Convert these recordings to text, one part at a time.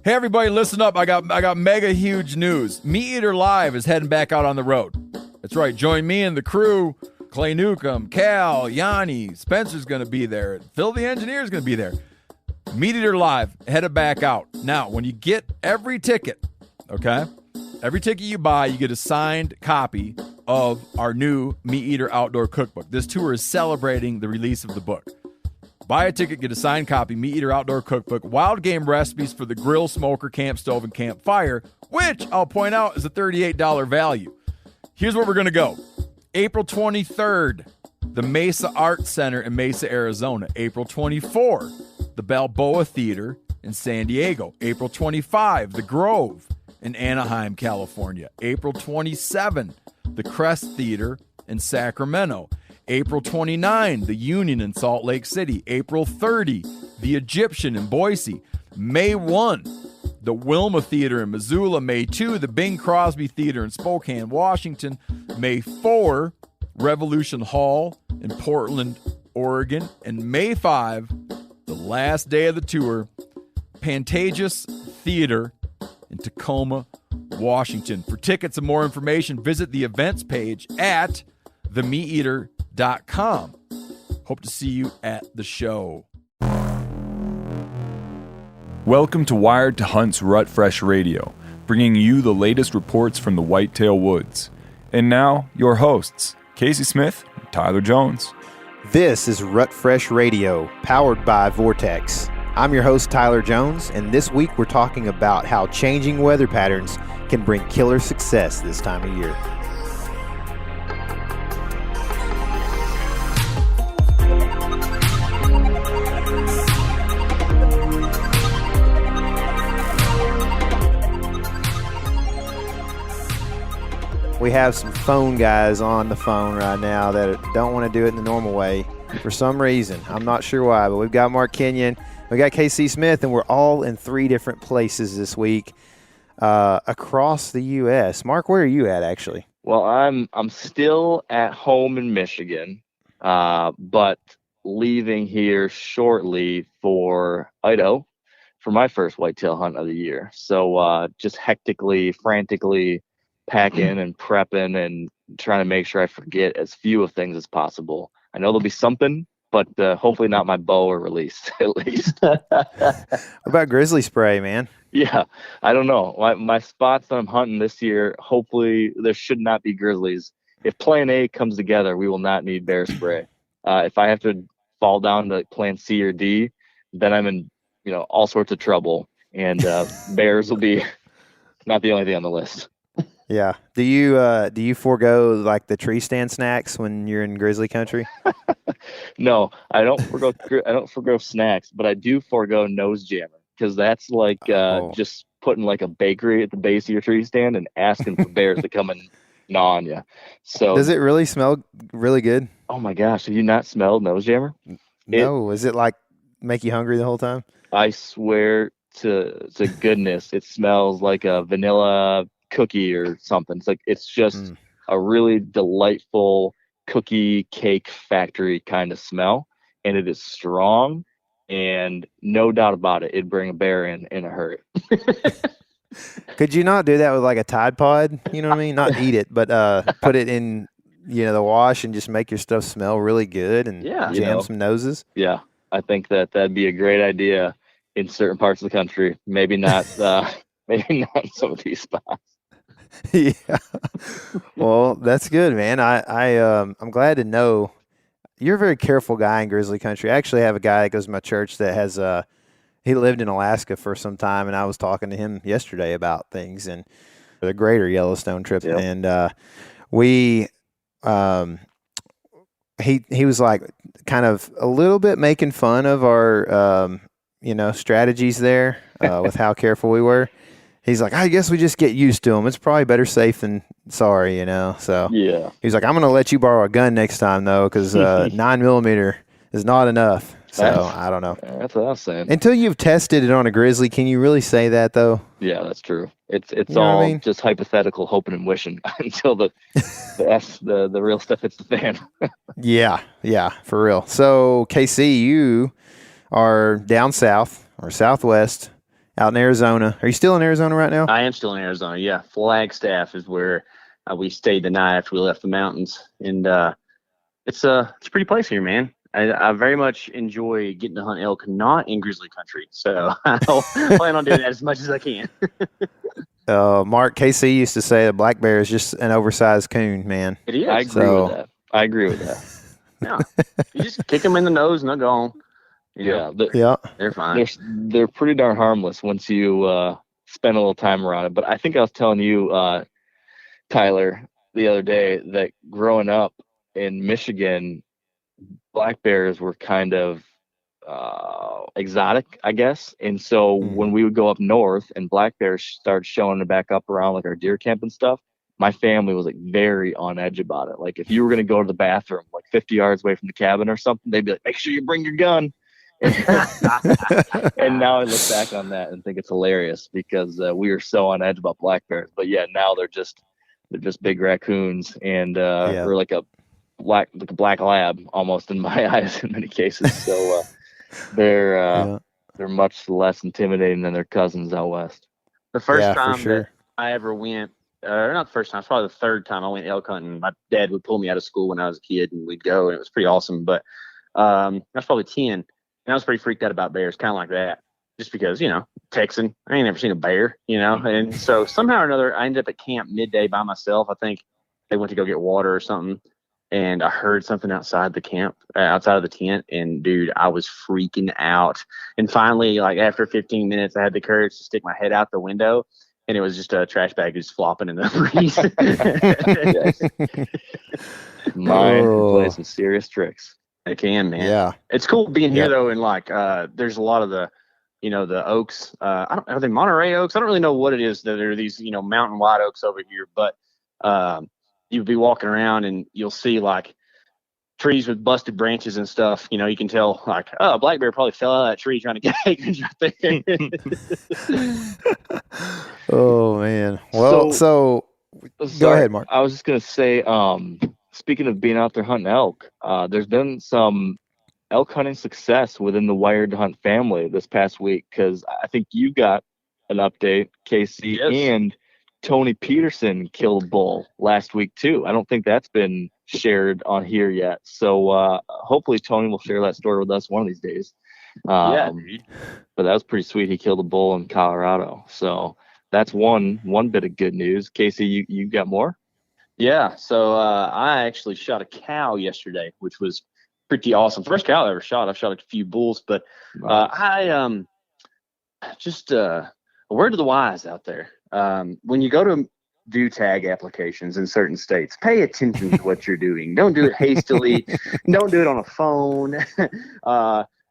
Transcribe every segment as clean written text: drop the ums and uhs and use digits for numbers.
Hey everybody, listen up. I got mega huge news. Meat Eater Live is heading back out on the road. That's right. Join me and the crew. Clay Newcomb, Cal, Yanni, Spencer's going to be there. Phil the Engineer's going to be there. Meat Eater Live, headed back out. Now, when you get every ticket, okay, every ticket you buy, you get a signed copy of our new Meat Eater Outdoor Cookbook. This tour is celebrating the release of the book. Buy a ticket, get a signed copy, Meat Eater Outdoor Cookbook, wild game recipes for the grill, smoker, camp stove, and campfire, which I'll point out is a $38 value. Here's where we're going to go. April 23rd, the Mesa Art Center in Mesa, Arizona. April 24, the Balboa Theater in San Diego. April 25, the Grove in Anaheim, California. April 27, the Crest Theater in Sacramento. April 29, the Union in Salt Lake City. April 30, the Egyptian in Boise. May 1, the Wilma Theater in Missoula. May 2, the Bing Crosby Theater in Spokane, Washington. May 4, Revolution Hall in Portland, Oregon. And May 5, the last day of the tour, Pantages Theater in Tacoma, Washington. For tickets and more information, visit the events page at themeateater.com. Hope to see you at the show. Welcome to Wired to Hunt's Rut Fresh Radio, bringing you the latest reports from the whitetail woods. And now, your hosts, Casey Smith and Tyler Jones. This is Rut Fresh Radio, powered by Vortex. I'm your host, Tyler Jones, and this week we're talking about how changing weather patterns can bring killer success this time of year. We have some phone guys on the phone right now that don't want to do it in the normal way for some reason. I'm not sure why, but we've got Mark Kenyon, we got KC Smith, and we're all in 3 different places this week across the U.S. Mark, where are you at actually? Well, I'm still at home in Michigan, but leaving here shortly for Idaho for my first whitetail hunt of the year. So just hectically, frantically packing and prepping and trying to make sure I forget as few of things as possible. I know there'll be something, but hopefully not my bow or release, at least. What about grizzly spray, man? Yeah, I don't know. My spots that I'm hunting this year, hopefully there should not be grizzlies. If plan A comes together, we will not need bear spray. If I have to fall down to plan C or D, then I'm in, all sorts of trouble. And bears will be not the only thing on the list. Yeah. Do you forego like the tree stand snacks when you're in grizzly country? No, I don't forego snacks, but I do forego nose jammer, because that's like just putting like a bakery at the base of your tree stand and asking for bears to come and gnaw on you. So does it really smell really good? Oh my gosh, have you not smelled nose jammer? No. Is it like make you hungry the whole time? I swear to goodness, it smells like a vanilla cookie or something. It's just a really delightful cookie cake factory kind of smell, and it is strong, and no doubt about it, it'd bring a bear in a hurry. Could you not do that with like a Tide Pod? You know what I mean? Not eat it, but put it in the wash and just make your stuff smell really good and jam some noses. Yeah, I think that'd be a great idea in certain parts of the country. Maybe not maybe not in some of these spots. Yeah. Well, that's good, man. I'm glad to know you're a very careful guy in grizzly country. I actually have a guy that goes to my church that has he lived in Alaska for some time, and I was talking to him yesterday about things and the greater Yellowstone trip. Yep. And he was like kind of a little bit making fun of our strategies there with how careful we were. He's like, I guess we just get used to them. It's probably better safe than sorry, So yeah, he's like, I'm going to let you borrow a gun next time though, because 9mm is not enough. So I don't know. That's what I was saying. Until you've tested it on a grizzly, can you really say that though? Yeah, that's true. It's all just hypothetical, hoping and wishing until the real stuff hits the fan. Yeah, for real. So KC, you are down south or southwest out in Arizona. Are you still in Arizona right now? I am still in Arizona. Yeah, Flagstaff is where we stayed the night after we left the mountains, and it's a pretty place here, man. I very much enjoy getting to hunt elk, not in grizzly country. So I'll plan on doing that as much as I can. Mark KC used to say a black bear is just an oversized coon, man. It is. I agree with that. Yeah, you just kick them in the nose and they're gone. Yeah, They're fine. They're pretty darn harmless once you spend a little time around it. But I think I was telling you, Tyler, the other day that growing up in Michigan, black bears were kind of exotic, I guess. And so when we would go up north and black bears started showing back up around like our deer camp and stuff, my family was like very on edge about it. Like if you were going to go to the bathroom like 50 yards away from the cabin or something, they'd be like, make sure you bring your gun. And now I look back on that and think it's hilarious because we were so on edge about black bears. But yeah, now they're just big raccoons and we're like a black lab almost in my eyes in many cases. So they're much less intimidating than their cousins out west. The first time that I ever went, not the first time, it's probably the third time I went elk hunting. My dad would pull me out of school when I was a kid and we'd go and it was pretty awesome. But I was probably 10 and I was pretty freaked out about bears, kind of like that. Just because, Texan, I ain't never seen a bear, and so somehow or another, I ended up at camp midday by myself. I think they went to go get water or something, and I heard something outside the camp, outside of the tent, and dude, I was freaking out. And finally, like after 15 minutes, I had the courage to stick my head out the window, and it was just a trash bag just flopping in the breeze. Mine can play some serious tricks. It can, man. Yeah, it's cool being here though, and like, there's a lot of the. The oaks, are they Monterey oaks? I don't really know what it is. That there are these, mountain white oaks over here, but you'd be walking around and you'll see like trees with busted branches and stuff. You can tell like, oh, a black bear probably fell out of that tree trying to get acres right there. Oh man. Well, so go ahead, Mark. I was just gonna say, speaking of being out there hunting elk, there's been some elk hunting success within the Wired to Hunt family this past week because I think you got an update, Casey, and Tony Peterson killed a bull last week too. I don't think that's been shared on here yet. So hopefully Tony will share that story with us one of these days. But that was pretty sweet. He killed a bull in Colorado. So that's one bit of good news. Casey, you got more? Yeah. So I actually shot a cow yesterday, which was pretty awesome. First cow I ever shot. I've shot a few bulls, but I just a word to the wise out there. When you go to do tag applications in certain states, pay attention to what you're doing. Don't do it hastily. Don't do it on a phone.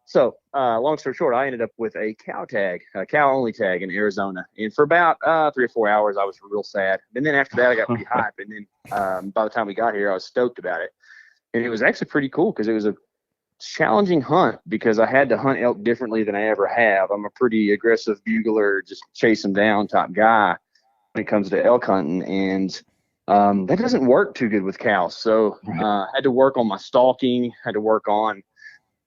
So long story short, I ended up with a cow only tag in Arizona. And for about 3 or 4 hours, I was real sad. And then after that, I got pretty hype. And then by the time we got here, I was stoked about it. And it was actually pretty cool because it was a challenging hunt because I had to hunt elk differently than I ever have. I'm a pretty aggressive bugler, just chase them down type guy when it comes to elk hunting. And that doesn't work too good with cows. So I had to work on my stalking, had to work on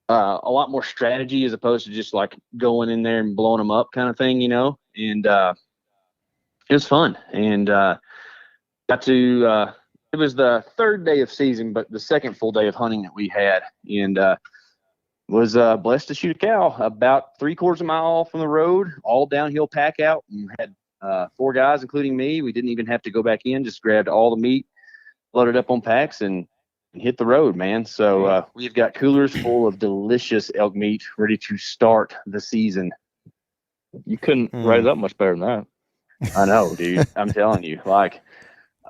a lot more strategy as opposed to just like going in there and blowing them up kind of thing, And it was fun. And got to it was the third day of season, but the second full day of hunting that we had, and was blessed to shoot a cow about 3/4 mile from the road, all downhill pack out, and had 4 guys, including me. We didn't even have to go back in, just grabbed all the meat, loaded up on packs, and hit the road, man. So we've got coolers full of delicious elk meat ready to start the season. You couldn't write it up much better than that. I know, dude. I'm telling you, like,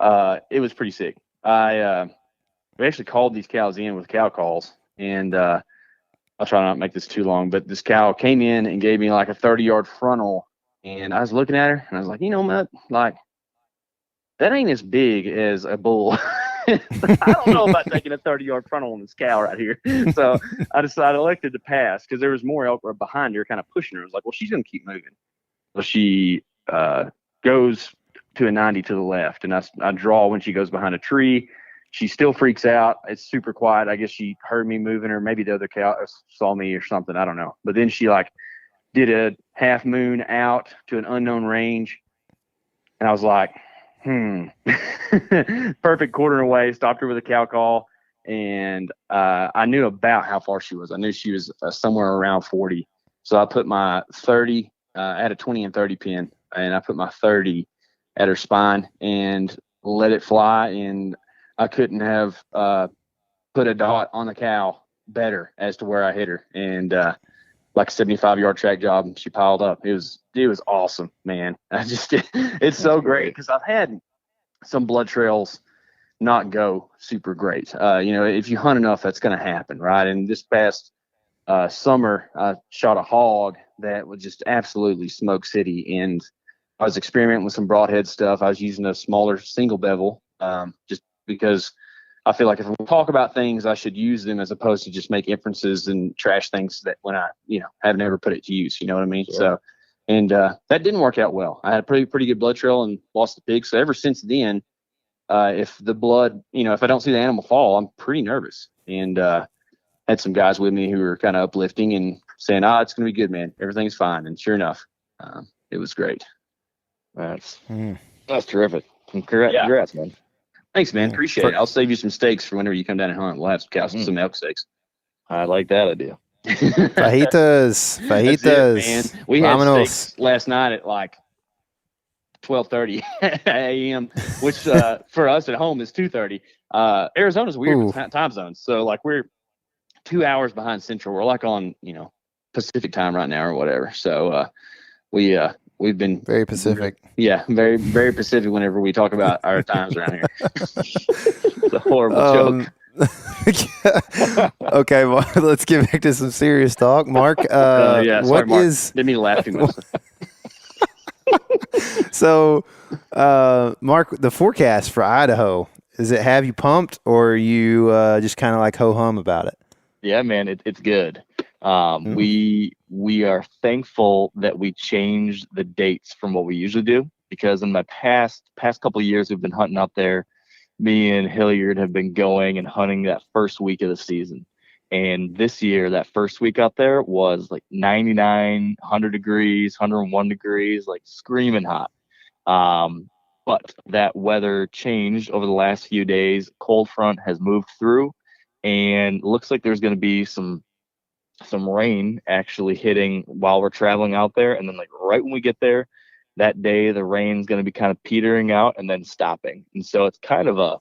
it was pretty sick. We actually called these cows in with cow calls, and I'll try not to make this too long, but this cow came in and gave me like a 30-yard frontal, and I was looking at her, and I was like, Matt, like, that ain't as big as a bull. I don't know about taking a 30-yard frontal on this cow right here. So I elected to pass because there was more elk behind her kind of pushing her. I was like, well, she's going to keep moving. So she goes to a 90 to the left, and I draw when she goes behind a tree. She still freaks out. It's super quiet. I guess she heard me moving, or maybe the other cow saw me or something. I don't know. But then she like did a half moon out to an unknown range. And I was like, perfect quarter away, stopped her with a cow call. And I knew about how far she was. I knew she was somewhere around 40. So I put my 30, I had a 20 and 30 pin, and I put my 30 at her spine and let it fly. And I couldn't have put a dot on the cow better as to where I hit her. And like a 75-yard track job, and she piled up. It was awesome, man. It's so great because I've had some blood trails not go super great. If you hunt enough, that's going to happen, right? And this past summer, I shot a hog that was just absolutely smoke city, and I was experimenting with some broadhead stuff. I was using a smaller single bevel, just because I feel like if we talk about things, I should use them as opposed to just make inferences and trash things that when I, have never put it to use. You know what I mean? Sure. So, and that didn't work out well. I had a pretty good blood trail and lost the pig. So ever since then, if the blood, if I don't see the animal fall, I'm pretty nervous. And had some guys with me who were kind of uplifting and saying, it's going to be good, man. Everything's fine. And sure enough, it was great. That's terrific. Congrats, man. Thanks, man. Appreciate it. I'll save you some steaks for whenever you come down and hunt. We'll have some cows, some elk steaks. I like that idea. Fajitas. Man. We had steaks last night at like 12:30 a.m., which for us at home is 2:30. Arizona's weird with time zones, so like we're 2 hours behind Central. We're like on Pacific time right now or whatever. So we've been very Pacific. Yeah, very very Pacific whenever we talk about our times around here. It's a horrible joke. Okay, well, let's get back to some serious talk, Mark. Sorry, Mark. Didn't mean to laugh too much. So, Mark, the forecast for Idaho, does it have you pumped, or are you just kind of like ho-hum about it? Yeah, man, it's good. We are thankful that we changed the dates from what we usually do, because in my past couple of years we've been hunting out there. Me and Hilliard have been going and hunting that first week of the season. And this year, that first week out there was like 99, 100 degrees, 101 degrees, like screaming hot. But that weather changed over the last few days. Cold front has moved through, and looks like there's going to be some rain actually hitting while we're traveling out there. And then like right when we get there, that day, the rain's going to be kind of petering out and then stopping. And so it's kind of at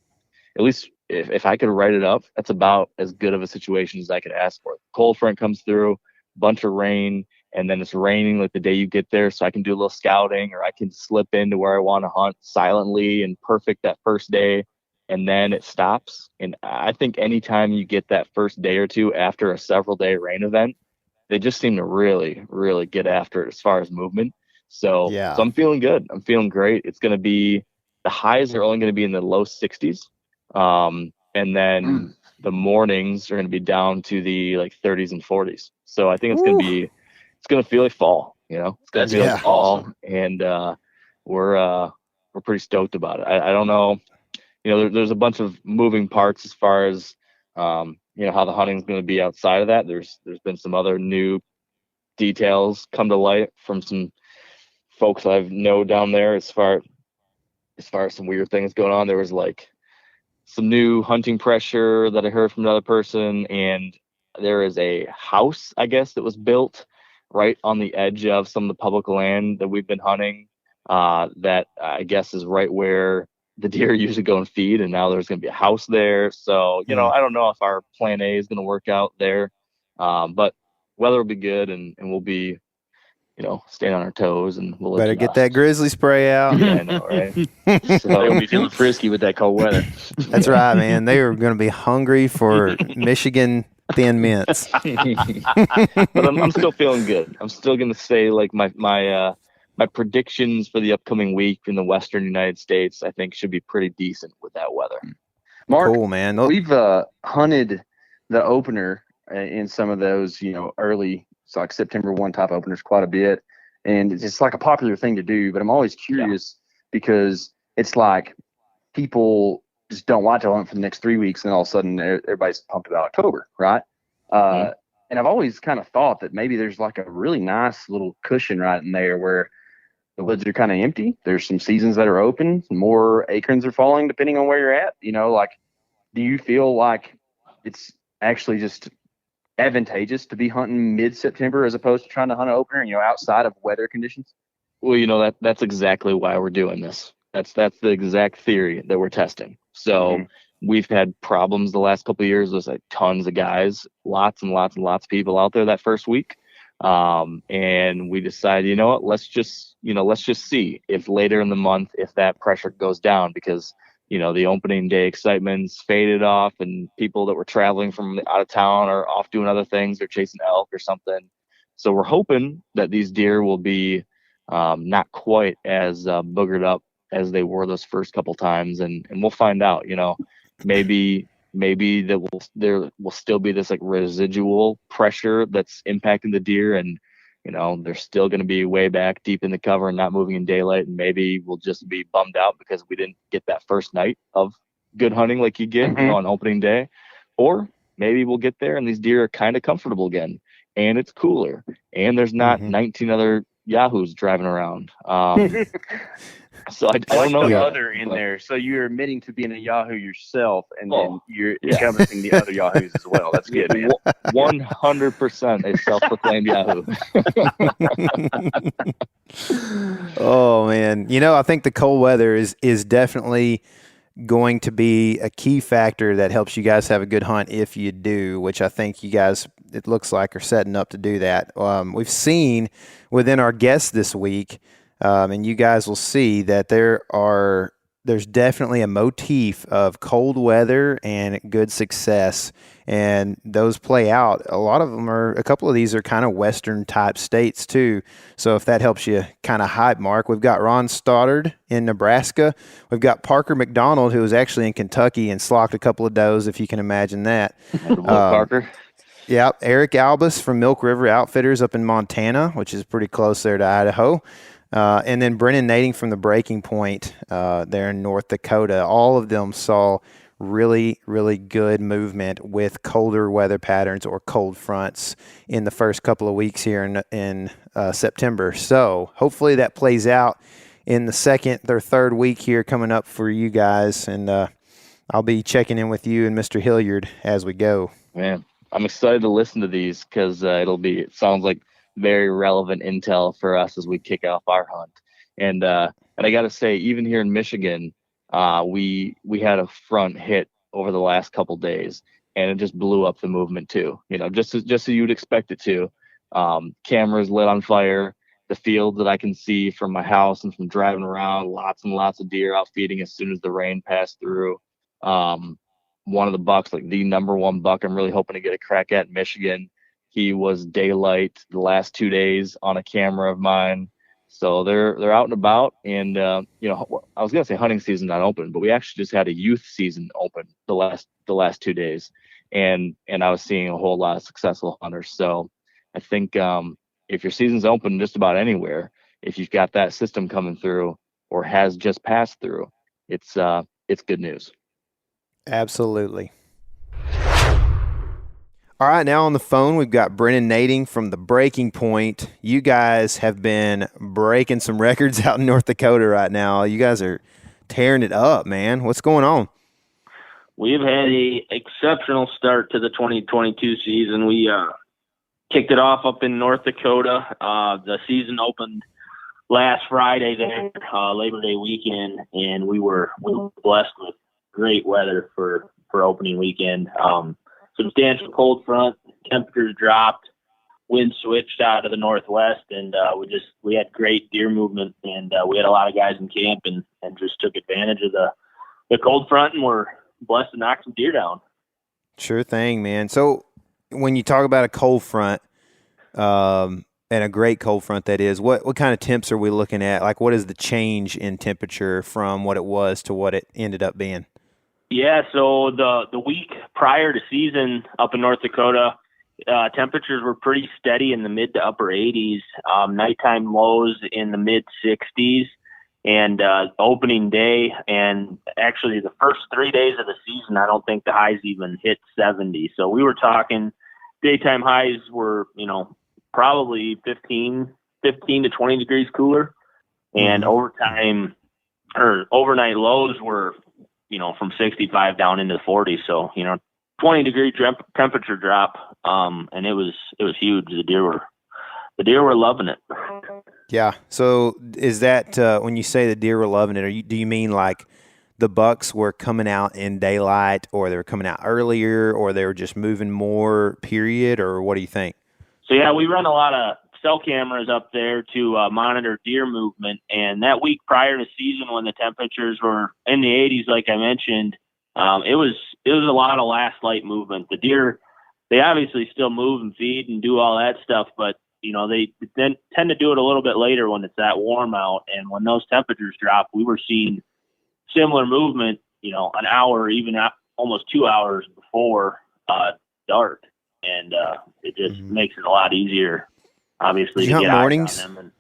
least if I could write it up, that's about as good of a situation as I could ask for. Cold front comes through, bunch of rain, and then it's raining like the day you get there, so I can do a little scouting, or I can slip into where I want to hunt silently and perfect that first day, and then it stops. And I think anytime you get that first day or two after a several-day rain event, they just seem to really, really get after it as far as movement. So I'm feeling good. I'm feeling great. It's going to be, the highs are only going to be in the low 60s. And then the mornings are going to be down to the like 30s and 40s. So I think it's going to feel like fall, it's going to feel like fall. And, we're pretty stoked about it. I don't know, there's a bunch of moving parts as far as, how the hunting is going to be outside of that. There's been some other new details come to light from some folks I know down there as far as some weird things going on. There was like some new hunting pressure that I heard from another person, and there is a house, I guess, that was built right on the edge of some of the public land that we've been hunting, that I guess is right where the deer usually go and feed, and now there's going to be a house there. So, I don't know if our plan A is going to work out there, but weather will be good, and we'll be staying on our toes, and we'll better get that grizzly spray out. Yeah, I know, right? So they'll be feeling frisky with that cold weather. That's right, man. They are going to be hungry for Michigan Thin Mints. But I'm still feeling good. I'm still going to say like my predictions for the upcoming week in the Western United States, I think, should be pretty decent with that weather. Mark, cool, man. We've hunted the opener in some of those, early. So like September 1 top openers quite a bit. And it's like a popular thing to do, but I'm always curious because it's like people just don't watch a hunt for the next 3 weeks, and all of a sudden everybody's pumped about October, right? And I've always kind of thought that maybe there's like a really nice little cushion right in there where the woods are kind of empty. There's some seasons that are open, more acorns are falling depending on where you're at. Like, do you feel like it's actually just advantageous to be hunting mid-September as opposed to trying to hunt an opener, outside of weather conditions? Well, that's exactly why we're doing this. That's the exact theory that we're testing. So we've had problems the last couple of years with like tons of guys, lots and lots and lots of people out there that first week. And we decided, what, let's just see if later in the month, if that pressure goes down, because, the opening day excitement's faded off and people that were traveling from out of town are off doing other things. They're chasing elk or something. So we're hoping that these deer will be not quite as boogered up as they were those first couple times. And we'll find out, maybe there will still be this like residual pressure that's impacting the deer, and they're still going to be way back deep in the cover and not moving in daylight, and maybe we'll just be bummed out because we didn't get that first night of good hunting like you get on opening day. Or maybe we'll get there and these deer are kind of comfortable again and it's cooler and there's not 19 other yahoos driving around. So I don't know. The other in there. So you're admitting to being a Yahoo yourself, and then you're encompassing the other Yahoos as well. That's good, man. 100% a self-proclaimed Yahoo. Oh man, I think the cold weather is definitely going to be a key factor that helps you guys have a good hunt if you do, which I think you guys, it looks like, are setting up to do that. We've seen within our guests this week. And you guys will see that there's definitely a motif of cold weather and good success, and those play out. A couple of these are kind of Western type states too. So if that helps you kind of hype mark, we've got Ron Stoddard in Nebraska. We've got Parker McDonald, who was actually in Kentucky and slocked a couple of does, if you can imagine that. Parker. Yeah, Eric Albus from Milk River Outfitters up in Montana, which is pretty close there to Idaho. And then Brennen Nading from the Breaking Point there in North Dakota. All of them saw really, really good movement with colder weather patterns or cold fronts in the first couple of weeks here in September. So hopefully that plays out in the second or third week here coming up for you guys. And I'll be checking in with you and Mr. Hilliard as we go. Man, I'm excited to listen to these because it sounds like very relevant intel for us as we kick off our hunt. And I got to say, even here in Michigan, we had a front hit over the last couple days, and it just blew up the movement too. Just as you'd expect it to. Cameras lit on fire. The field that I can see from my house and from driving around, lots and lots of deer out feeding as soon as the rain passed through. One of the bucks, like the number one buck, I'm really hoping to get a crack at in Michigan. He was daylight the last 2 days on a camera of mine. So they're out and about. And, I was going to say hunting season not open, but we actually just had a youth season open the last 2 days. And I was seeing a whole lot of successful hunters. So I think if your season's open just about anywhere, if you've got that system coming through or has just passed through, it's good news. Absolutely. All right, now on the phone, we've got Brennen Nading from the Breaking Point. You guys have been breaking some records out in North Dakota right now. You guys are tearing it up, man. What's going on? We've had an exceptional start to the 2022 season. We kicked it off up in North Dakota. The season opened last Friday there, Labor Day weekend, and we were blessed with great weather for opening weekend. Substantial cold front, temperatures dropped, wind switched out of the northwest, and we had great deer movement, and we had a lot of guys in camp and just took advantage of the cold front, and were blessed to knock some deer down. Sure thing, man. So when you talk about a cold front, and a great cold front that is, what kind of temps are we looking at? Like, what is the change in temperature from what it was to what it ended up being? Yeah, so the week prior to season up in North Dakota, temperatures were pretty steady in the mid to upper 80s, nighttime lows in the mid 60s, and opening day, and actually the first 3 days of the season, I don't think the highs even hit 70. So we were talking daytime highs were, probably 15 to 20 degrees cooler. And overnight lows were, from 65 down into the 40s. So, 20-degree temperature drop. And it was huge. The deer were loving it. Yeah. So is that, when you say the deer were loving it, do you mean like the bucks were coming out in daylight, or they were coming out earlier, or they were just moving more, period? Or what do you think? So, yeah, we run a lot of cell cameras up there to monitor deer movement. And that week prior to season, when the temperatures were in the 80s, like I mentioned, it was a lot of last light movement. The deer, they obviously still move and feed and do all that stuff, but they then tend to do it a little bit later when it's that warm out. And when those temperatures drop, we were seeing similar movement, an hour, even almost 2 hours before dark. And it just makes it a lot easier, obviously, to get mornings? eyes on them.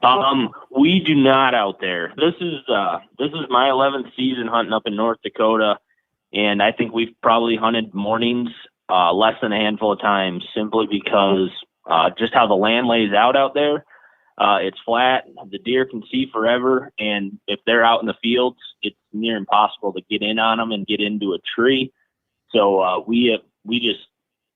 And, we do not out there. This is my 11th season hunting up in North Dakota, and I think we've probably hunted mornings less than a handful of times, simply because just how the land lays out there. It's flat. The deer can see forever, and if they're out in the fields, it's near impossible to get in on them and get into a tree. So we just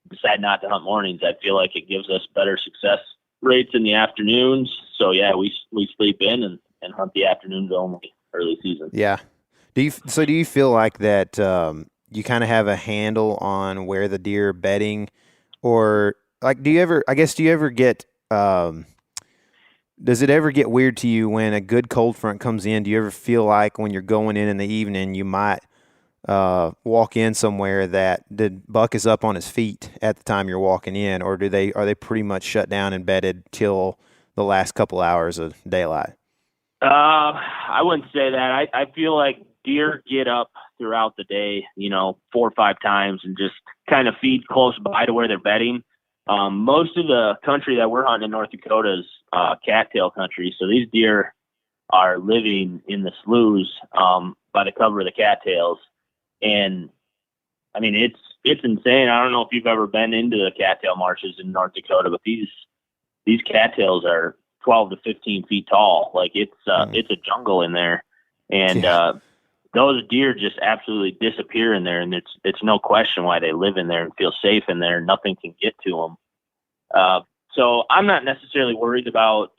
decide not to hunt mornings. I feel like it gives us better success rates in the afternoons. So yeah, we sleep in and hunt the afternoons only early season. Yeah. Do you feel like that you kind of have a handle on where the deer are bedding, or like do you ever get does it ever get weird to you when a good cold front comes in? Do you ever feel like when you're going in the evening, you might walk in somewhere that the buck is up on his feet at the time you're walking in, or are they pretty much shut down and bedded till the last couple hours of daylight? I wouldn't say that. I feel like deer get up throughout the day, 4 or 5 times, and just kind of feed close by to where they're bedding. Most of the country that we're hunting in North Dakota is cattail country, so these deer are living in the sloughs by the cover of the cattails. And I mean, it's insane. I don't know if you've ever been into the cattail marshes in North Dakota, but these cattails are 12 to 15 feet tall. Like it's a jungle in there. And those deer just absolutely disappear in there. And it's no question why they live in there and feel safe in there. Nothing can get to them. So I'm not necessarily worried about,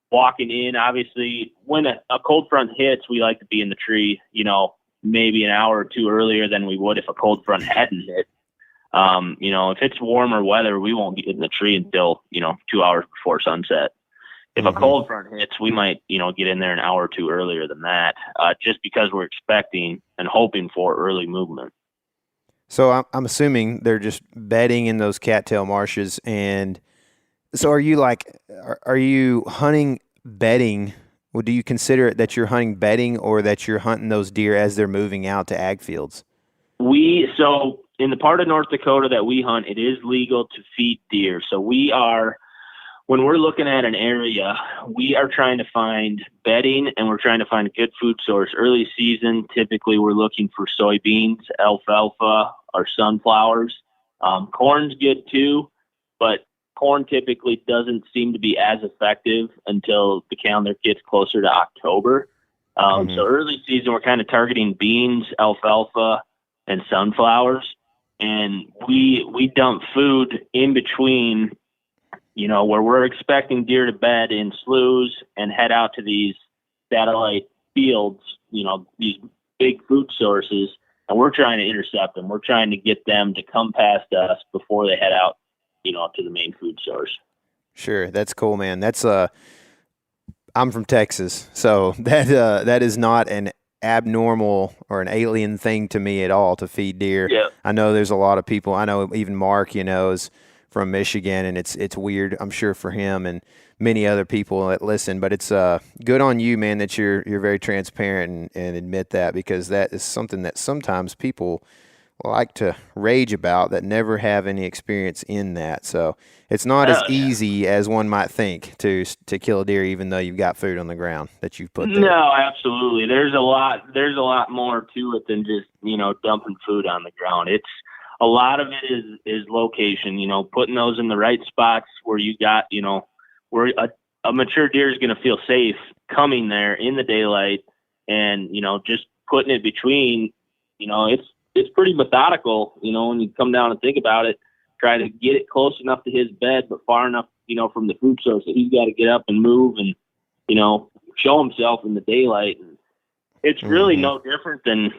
walking in. Obviously, when a cold front hits, we like to be in the tree, maybe an hour or two earlier than we would if a cold front hadn't hit. If it's warmer weather, we won't get in the tree until, 2 hours before sunset. If a cold front hits, we might, get in there an hour or two earlier than that, just because we're expecting and hoping for early movement. So I'm assuming they're just bedding in those cattail marshes. And so are you hunting bedding? Well, do you consider it that you're hunting bedding, or that you're hunting those deer as they're moving out to ag fields? So in the part of North Dakota that we hunt, it is legal to feed deer. So when we're looking at an area, we are trying to find bedding, and we're trying to find a good food source. Early season, typically we're looking for soybeans, alfalfa, or sunflowers. Corn's good too, but corn typically doesn't seem to be as effective until the calendar gets closer to October. So early season, we're kind of targeting beans, alfalfa, and sunflowers. And we dump food in between, where we're expecting deer to bed in sloughs and head out to these satellite fields, these big food sources, and we're trying to intercept them. We're trying to get them to come past us before they head out, to the main food source. Sure. That's cool, man. That's, I'm from Texas, so that is not an abnormal or an alien thing to me at all to feed deer. Yeah. I know there's a lot of people, I know even Mark, is from Michigan, and it's weird, I'm sure, for him and many other people that listen, but it's good on you, man, that you're very transparent and admit that, because that is something that sometimes people like to rage about that never have any experience in that. So it's not as easy as one might think to kill a deer, even though you've got food on the ground that you've put there. No, absolutely. There's a lot more to it than just, dumping food on the ground. It's a lot of it is location, putting those in the right spots where you got, where a mature deer is going to feel safe coming there in the daylight, and, just putting it between, it's pretty methodical, when you come down and think about it, try to get it close enough to his bed, but far enough, from the food source that he's got to get up and move and, show himself in the daylight. And it's really no different than,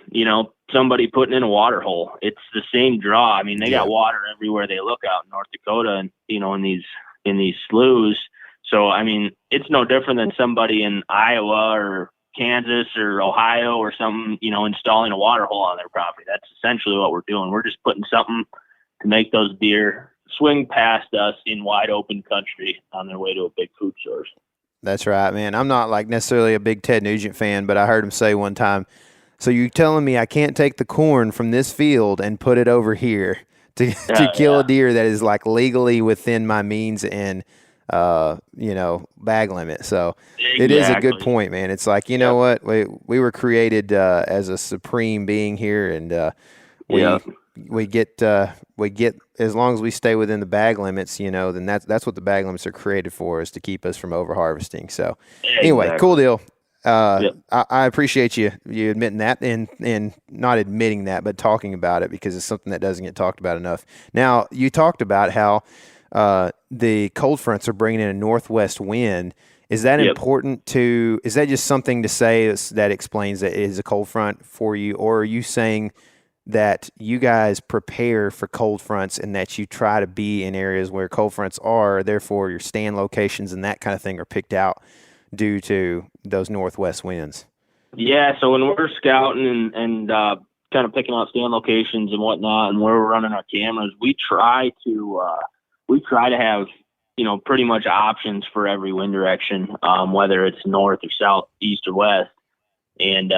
somebody putting in a water hole. It's the same draw. I mean, they got water everywhere they look out in North Dakota and, in these sloughs. So, I mean, it's no different than somebody in Iowa or Kansas or Ohio or something, installing a water hole on their property. That's essentially what we're doing. We're just putting something to make those deer swing past us in wide open country on their way to a big food source. That's right, man. I'm not like necessarily a big Ted Nugent fan, but I heard him say one time, so you're telling me I can't take the corn from this field and put it over here to kill a deer that is like legally within my means and bag limit. So It is a good point, man. It's like, you know what, we were created as a supreme being here, and we get as long as we stay within the bag limits, then that's what the bag limits are created for, is to keep us from over harvesting. So anyway, cool deal. I appreciate you admitting that and not admitting that, but talking about it, because it's something that doesn't get talked about enough. Now, you talked about how the cold fronts are bringing in a northwest wind. Is that important to? Is that just something to say that explains that it is a cold front for you, or are you saying that you guys prepare for cold fronts and that you try to be in areas where cold fronts are, therefore your stand locations and that kind of thing are picked out due to those northwest winds? Yeah, so when we're scouting and kind of picking out stand locations and whatnot, and where we're running our cameras, we try to have, pretty much options for every wind direction, whether it's north or south, east or west. And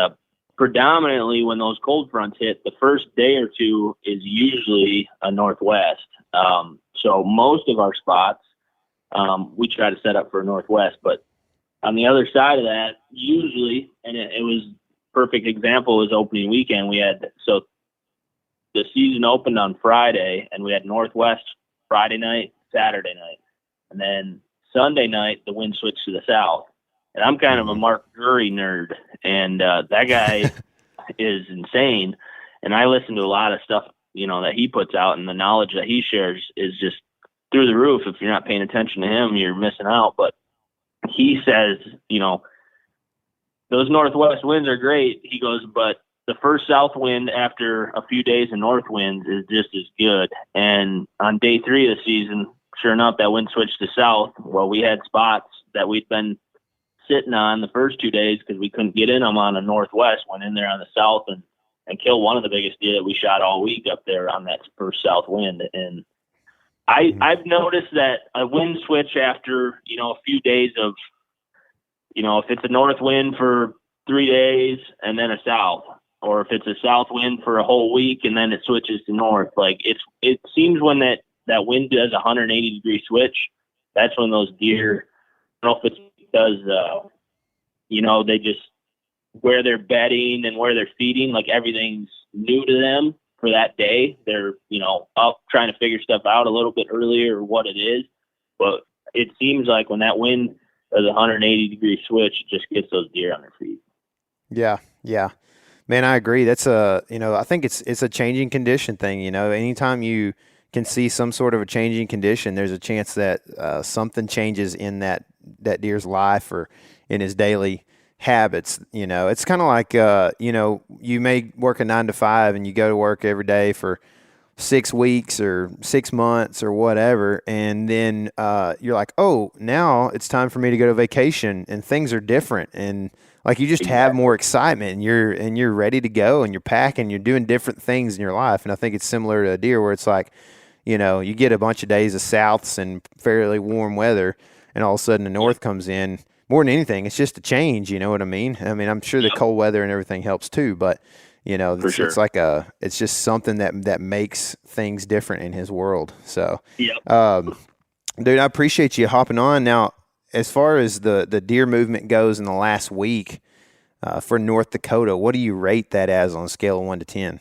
predominantly when those cold fronts hit, the first day or two is usually a northwest. So most of our spots, we try to set up for a northwest, but on the other side of that, usually, and it was perfect example, was opening weekend. So the season opened on Friday, and we had northwest Friday night, Saturday night, and then Sunday night the wind switched to the south. And I'm kind of a Mark Drury nerd, and that guy is insane. And I listen to a lot of stuff, that he puts out, and the knowledge that he shares is just through the roof. If you're not paying attention to him, you're missing out. But he says, those northwest winds are great. He goes, but the first south wind after a few days of north winds is just as good. And on day 3 of the season, sure enough, that wind switched to south. Well, we had spots that we'd been sitting on the first 2 days because we couldn't get in them on a northwest, went in there on the south and killed one of the biggest deer that we shot all week up there on that first south wind. And I've noticed that a wind switch after, a few days of, if it's a north wind for 3 days and then a south, or if it's a south wind for a whole week and then it switches to north, like it seems when that wind does a 180-degree switch, that's when those deer, I don't know if it's because, they just, where they're bedding and where they're feeding, like everything's new to them for that day. They're, up trying to figure stuff out a little bit earlier or what it is. But it seems like when that wind does a 180-degree switch, it just gets those deer on their feet. Yeah. Man, I agree. That's I think it's a changing condition thing. Anytime you can see some sort of a changing condition, there's a chance that something changes in that deer's life or in his daily habits. It's kind of like, you may work a 9 to 5 and you go to work every day for 6 weeks or 6 months or whatever. And then you're like, oh, now it's time for me to go to vacation and things are different. And like you just have more excitement and you're ready to go and you're packing, you're doing different things in your life. And I think it's similar to a deer where it's like, you get a bunch of days of souths and fairly warm weather and all of a sudden the north comes in. More than anything, it's just a change, you know what I mean? I mean, I'm sure the cold weather and everything helps too, but it's like it's just something that makes things different in his world. So, dude, I appreciate you hopping on. Now, as far as the deer movement goes in the last week for North Dakota, what do you rate that as on a scale of 1 to 10?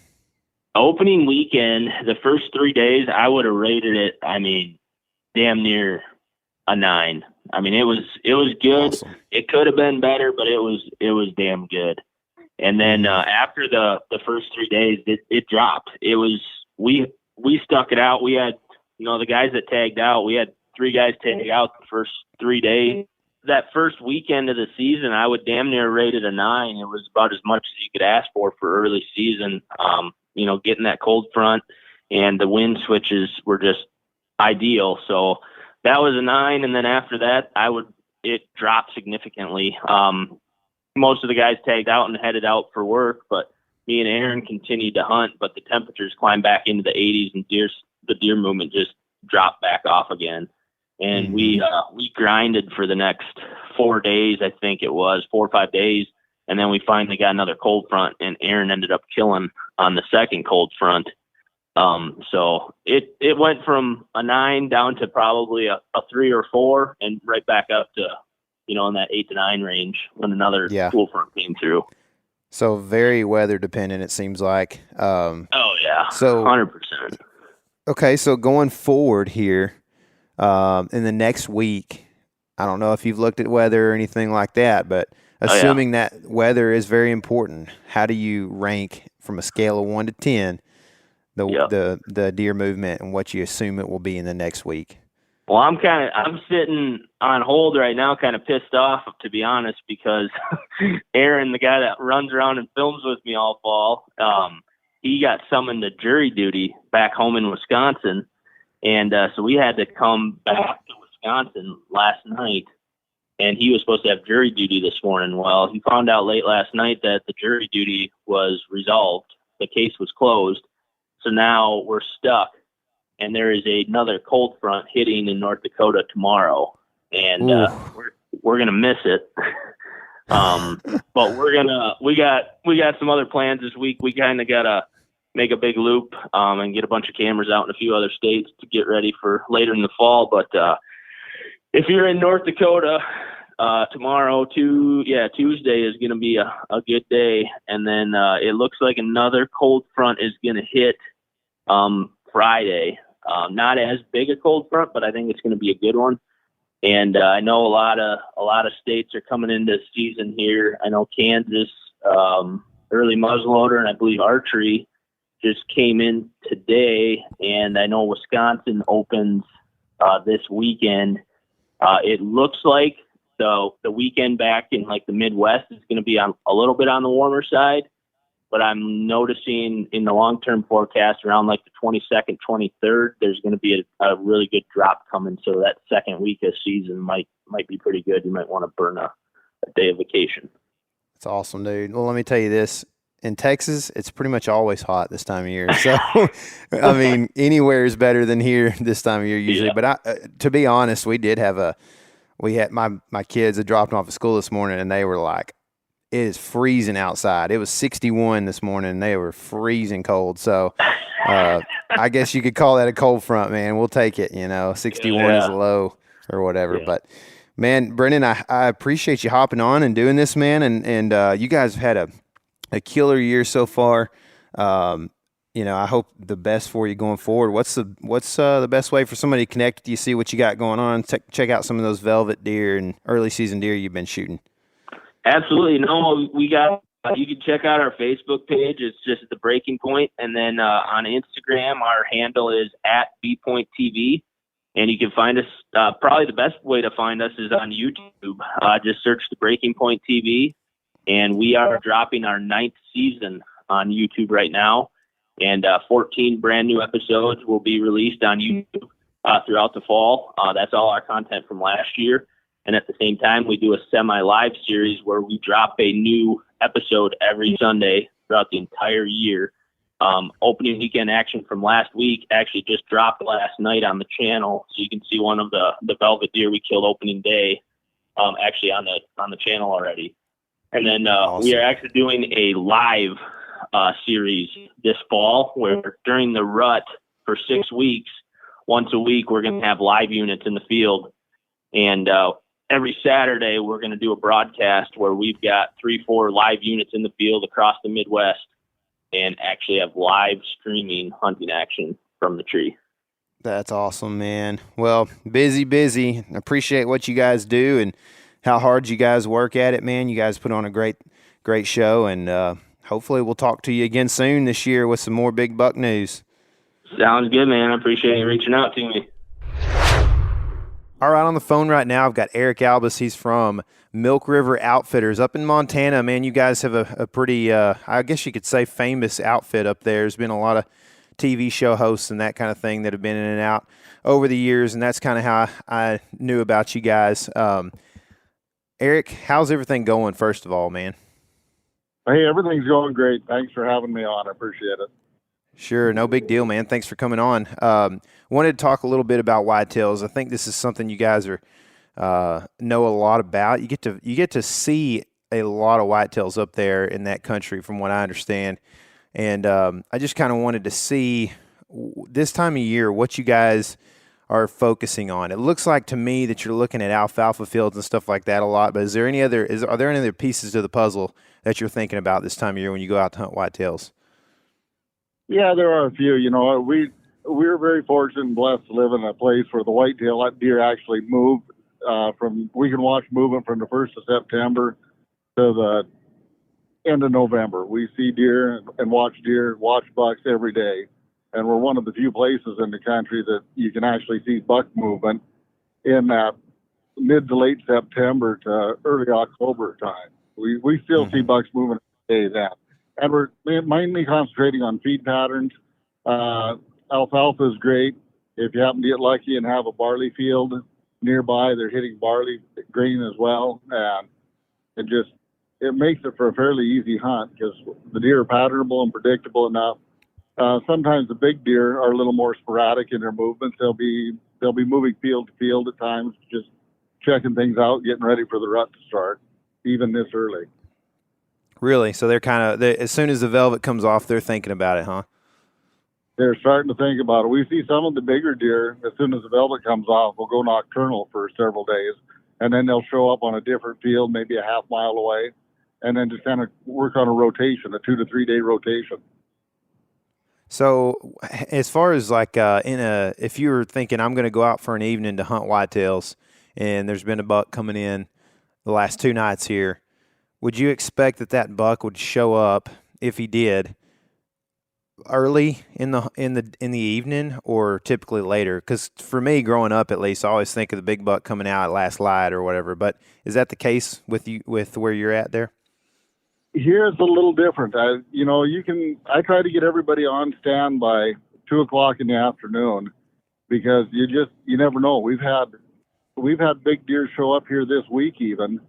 Opening weekend, the first 3 days, I would have rated it, damn near a 9. It was good. Awesome. It could have been better, but it was damn good. And then after the first 3 days, it dropped. We stuck it out. We had, the guys that tagged out, we had 3 guys tag out the first 3 days. That first weekend of the season, I would damn near rate it a 9. It was about as much as you could ask for early season. Getting that cold front and the wind switches were just ideal. So that was a 9. And then after that, it dropped significantly. Most of the guys tagged out and headed out for work, but me and Aaron continued to hunt, but the temperatures climbed back into the 80s and the deer movement just dropped back off again. And we grinded for the next 4 days, I think it was 4 or 5 days. And then we finally got another cold front, and Aaron ended up killing on the second cold front. So it went from a 9 down to probably a 3 or 4, and right back up to, in that 8 to 9 range when another cold front came through. So very weather dependent, it seems like. Oh yeah. So 100%. Okay. So going forward here, in the next week, I don't know if you've looked at weather or anything like that, but assuming that weather is very important, how do you rank from a scale of 1 to 10 the deer movement and what you assume it will be in the next week? Well, I'm sitting on hold right now, kind of pissed off, to be honest, because Aaron, the guy that runs around and films with me all fall, he got summoned to jury duty back home in Wisconsin. And so we had to come back to Wisconsin last night, and he was supposed to have jury duty this morning. Well, he found out late last night that the jury duty was resolved. The case was closed. So now we're stuck, and there is another cold front hitting in North Dakota tomorrow, and we're gonna miss it. But we got some other plans this week. We kind of gotta make a big loop and get a bunch of cameras out in a few other states to get ready for later in the fall. But if you're in North Dakota, tomorrow, Tuesday is going to be a good day. And then it looks like another cold front is going to hit Friday. Not as big a cold front, but I think it's going to be a good one. And I know a lot of states are coming into season here. I know Kansas, early muzzleloader, and I believe archery just came in today. And I know Wisconsin opens this weekend. It looks like the weekend back in like the Midwest is going to be on a little bit on the warmer side, but I'm noticing in the long-term forecast around like the 22nd, 23rd, there's going to be a really good drop coming. So that second week of season might be pretty good. You might want to burn a day of vacation. That's awesome, dude. Well, let me tell you this. In Texas, it's pretty much always hot this time of year. So, I mean, anywhere is better than here this time of year usually. Yeah. But to be honest, we had my kids had dropped off at school this morning, and they were like, it is freezing outside. It was 61 this morning, and they were freezing cold. So, I guess you could call that a cold front, man. We'll take it, 61 is low or whatever. Yeah. But, man, Brennen, I appreciate you hopping on and doing this, man. And you guys have had a killer year so far. I hope the best for you going forward. What's the best way for somebody to connect with you, see what you got going on, check out some of those velvet deer and early season deer you've been shooting? Absolutely. No, you can check out our Facebook page. It's just The Breaking Point. And then on Instagram, our handle is @BPointTV. And you can find us, probably the best way to find us is on YouTube. Just search The Breaking Point TV. And we are dropping our 9th season on YouTube right now. And 14 brand new episodes will be released on YouTube throughout the fall. That's all our content from last year. And at the same time, we do a semi-live series where we drop a new episode every Sunday throughout the entire year. Opening weekend action from last week actually just dropped last night on the channel. So you can see one of the velvet deer we killed opening day actually on the channel already. And then awesome. We are actually doing a live series this fall where during the rut for 6 weeks, once a week, we're going to have live units in the field. And every Saturday, we're going to do a broadcast where we've got 3-4 live units in the field across the Midwest. and actually have live streaming hunting action from the tree. That's awesome, man. Well, busy. Appreciate what you guys do and how hard you guys work at it, man. You guys put on a great show, and hopefully we'll talk to you again soon this year with some more big buck news. Sounds good, man. I appreciate you reaching out to me. All right, on the phone right now, I've got Eric Albus. He's from Milk River Outfitters up in Montana. Man, you guys have a pretty, I guess you could say, famous outfit up there. There's been a lot of TV show hosts and that kind of thing that have been in and out over the years, and that's kind of how I knew about you guys. Eric, how's everything going, first of all, man? Hey, everything's going great. Thanks for having me on. I appreciate it. Sure, no big deal, man. Thanks for coming on. Wanted to talk a little bit about whitetails. I think this is something you guys are know a lot about. You get to see a lot of whitetails up there in that country, from what I understand. And I just kind of wanted to see this time of year what you guys are focusing on. It looks like to me that you're looking at alfalfa fields and stuff like that a lot. But are there any other pieces to the puzzle that you're thinking about this time of year when you go out to hunt whitetails? Yeah, there are a few. You know, we're very fortunate and blessed to live in a place where the whitetail deer actually move we can watch movement from the 1st of September to the end of November. We see deer and watch bucks every day. And we're one of the few places in the country that you can actually see buck movement in that mid to late September to early October time. We still see bucks moving every day then. And we're mainly concentrating on feed patterns. Alfalfa is great. If you happen to get lucky and have a barley field nearby, they're hitting barley grain as well. And it makes it for a fairly easy hunt because the deer are patternable and predictable enough. Sometimes the big deer are a little more sporadic in their movements. They'll be moving field to field at times, just checking things out, getting ready for the rut to start, even this early. Really? So they're as soon as the velvet comes off, they're thinking about it, huh? They're starting to think about it. We see some of the bigger deer, as soon as the velvet comes off, will go nocturnal for several days, and then they'll show up on a different field, maybe a half mile away, and then just kind of work on a rotation, a 2 to 3 day rotation. So as far as if you were thinking, I'm going to go out for an evening to hunt whitetails, and there's been a buck coming in the last 2 nights here, would you expect that buck would show up, if he did, early in the evening or typically later? Because for me, growing up at least, I always think of the big buck coming out at last light or whatever. But is that the case with where you're at there? Here it's a little different. I try to get everybody on stand by 2:00 in the afternoon because you never know. We've had big deer show up here this week even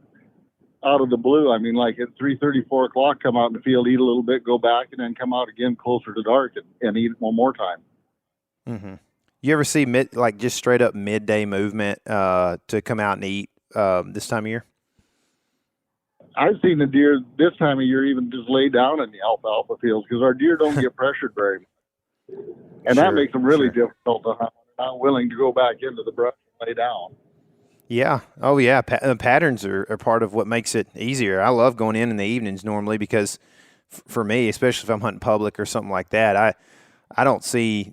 out of the blue. I mean, like at 3:30, 4 o'clock, come out in the field, eat a little bit, go back, and then come out again closer to dark and eat one more time. Mm-hmm. You ever see just straight up midday movement to come out and eat this time of year? I've seen the deer this time of year even just lay down in the alfalfa fields because our deer don't get pressured very much. And that makes them really difficult to hunt. They're not willing to go back into the brush and lay down. Yeah. Oh, yeah. Patterns are part of what makes it easier. I love going in the evenings normally because for me, especially if I'm hunting public or something like that, I don't see,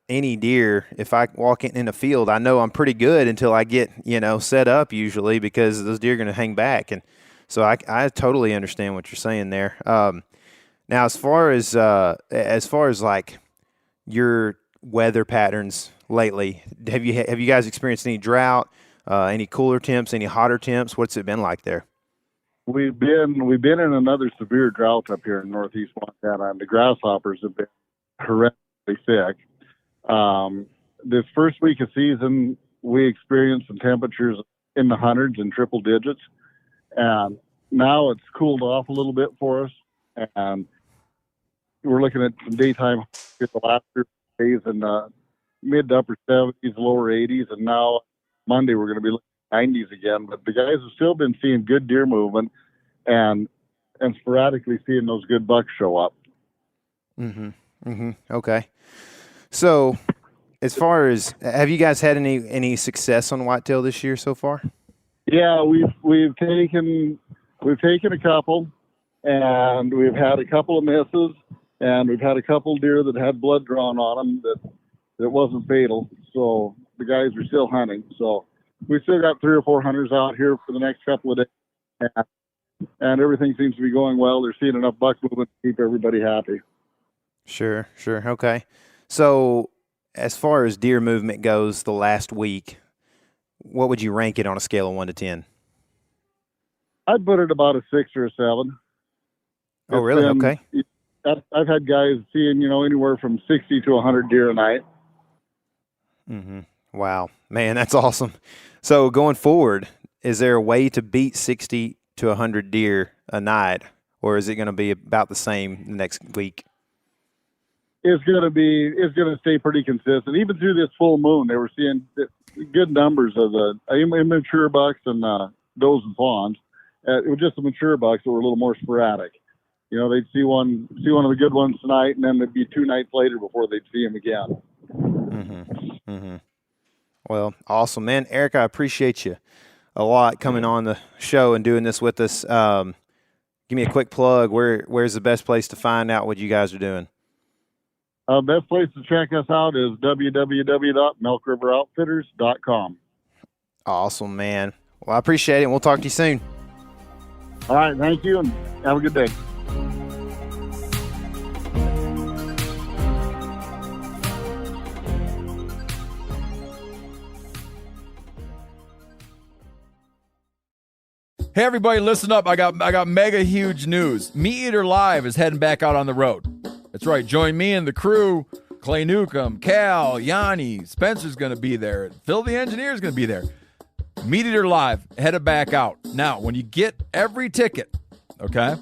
any deer. If I walk in a field, I know I'm pretty good until I get, set up usually because those deer are going to hang back. And so I totally understand what you're saying there. Now, as far as like your weather patterns lately, have you guys experienced any drought? Any cooler temps, any hotter temps? What's it been like there? We've been in another severe drought up here in northeast Montana, and the grasshoppers have been horrendously sick. This first week of season, we experienced some temperatures in the hundreds and triple digits, and now it's cooled off a little bit for us, and we're looking at some daytime the last 3 days in the mid to upper 70s, lower 80s, and now Monday we're going to be looking at 90s again. But the guys have still been seeing good deer movement and sporadically seeing those good bucks show up. Mm-hmm. Mm-hmm. Okay. So as far as, have you guys had any success on whitetail this year so far? Yeah, we've taken a couple. and we've had a couple of misses, and we've had a couple of deer that had blood drawn on them that wasn't fatal. So the guys are still hunting. So we still got 3 or 4 hunters out here for the next couple of days, and everything seems to be going well. They're seeing enough buck movement to keep everybody happy. Sure. Okay. So as far as deer movement goes the last week, what would you rank it on a scale of 1 to 10? I'd put it about a 6 or a 7. Oh, really? Okay. I've had guys seeing, anywhere from 60 to 100 deer a night. Mm-hmm. Wow, man, that's awesome. So going forward, is there a way to beat 60 to 100 deer a night, or is it going to be about the same next week? It's going to stay pretty consistent. Even through this full moon, they were seeing good numbers of the immature bucks and does and fawns. It was just the mature bucks that were a little more sporadic. They'd see one of the good ones tonight, and then it'd be 2 nights later before they'd see him again. Mm-hmm. Mm-hmm. Well, awesome, man. Eric, I appreciate you a lot coming on the show and doing this with us. Give me a quick plug. Where's the best place to find out what you guys are doing? Best place to check us out is www.milkrivoroutfitters.com. Awesome, man. Well, I appreciate it, and we'll talk to you soon. All right, thank you, and have a good day. Hey everybody, listen up. I got mega huge news. Meat Eater Live is heading back out on the road. That's right. Join me and the crew. Clay Newcomb, Cal, Yanni, Spencer's going to be there. Phil the engineer's going to be there. Meat Eater Live headed back out. Now, when you get every ticket, okay?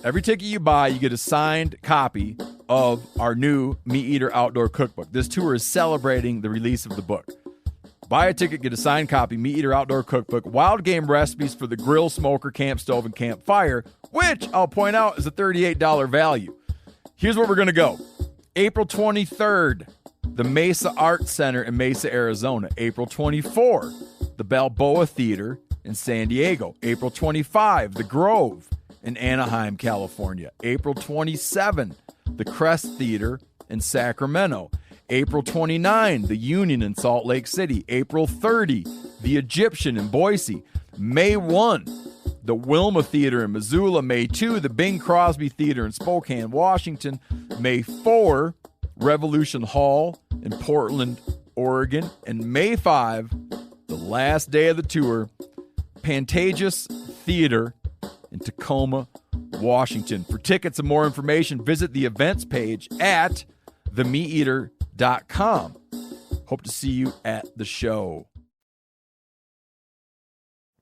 Every ticket you buy, you get a signed copy of our new Meat Eater Outdoor Cookbook. This tour is celebrating the release of the book. Buy a ticket, get a signed copy, Meat Eater Outdoor Cookbook, wild game recipes for the grill, smoker, camp stove, and campfire, which I'll point out is a $38 value. Here's where we're going to go. April 23rd, the Mesa Art Center in Mesa, Arizona. April 24, the Balboa Theater in San Diego. April 25, the Grove in Anaheim, California. April 27, the Crest Theater in Sacramento. April 29, the Union in Salt Lake City. April 30, the Egyptian in Boise. May 1, the Wilma Theater in Missoula. May 2, the Bing Crosby Theater in Spokane, Washington. May 4, Revolution Hall in Portland, Oregon. And May 5, the last day of the tour, Pantages Theater in Tacoma, Washington. For tickets and more information, visit the events page at themeateater.com. Hope to see you at the show.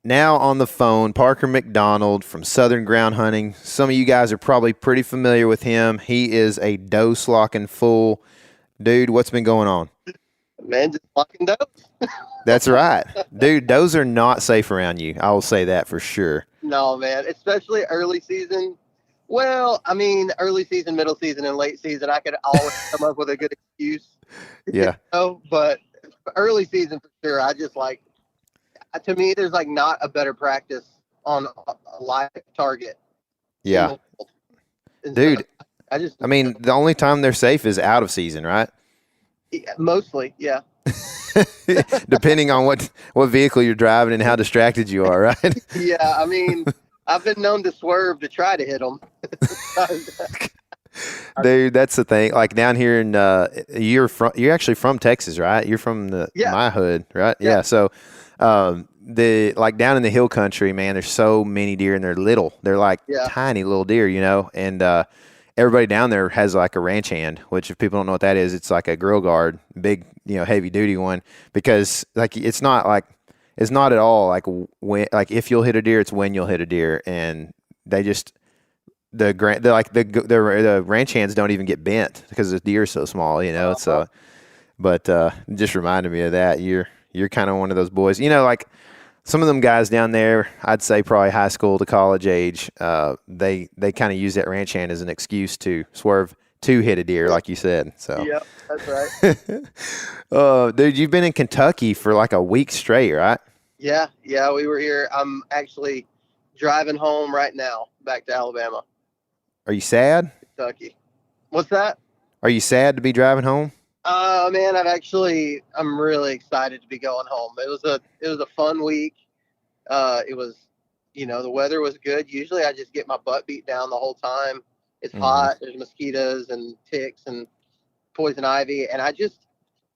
Now on the phone, Parker McDonald from Southern Ground Hunting. Some of you guys are probably pretty familiar with him. He is a doe slocking fool. Dude, what's been going on? Man, just flocking does. That's right. Dude, does are not safe around you. I will say that for sure. No, man, especially early season. Well, I mean, early season, middle season, and late season, I could always come up with a good excuse. Yeah. But early season for sure, I just to me, there's not a better practice on a live target. Yeah. Dude, I mean, the only time they're safe is out of season, right? Yeah, mostly, yeah. Depending on what vehicle you're driving and how distracted you are, right? Yeah, I mean, I've been known to swerve to try to hit them. Dude, that's the thing. Like down here in you're actually from Texas, right? You're from my hood, right? Yeah. So down in the hill country, man, there's so many deer and they're little. They're tiny little deer, and everybody down there has a ranch hand, which if people don't know what that is, it's like a grill guard, big, heavy duty one, because it's not at all when if you'll hit a deer, it's when you'll hit a deer, and they just the ranch hands don't even get bent because the deer is so small, So, but just reminded me of that. You're kind of one of those boys, some of them guys down there, I'd say probably high school to college age, they kind of use that ranch hand as an excuse to swerve to hit a deer, like you said. So yep, that's right. Dude, you've been in Kentucky for a week straight, right? Yeah, we were here. I'm actually driving home right now, back to Alabama. Are you sad? Kentucky. What's that? Are you sad to be driving home? Man, I'm really excited to be going home. It was a fun week. It was, the weather was good. Usually I just get my butt beat down the whole time. It's hot. There's mosquitoes and ticks and poison ivy. And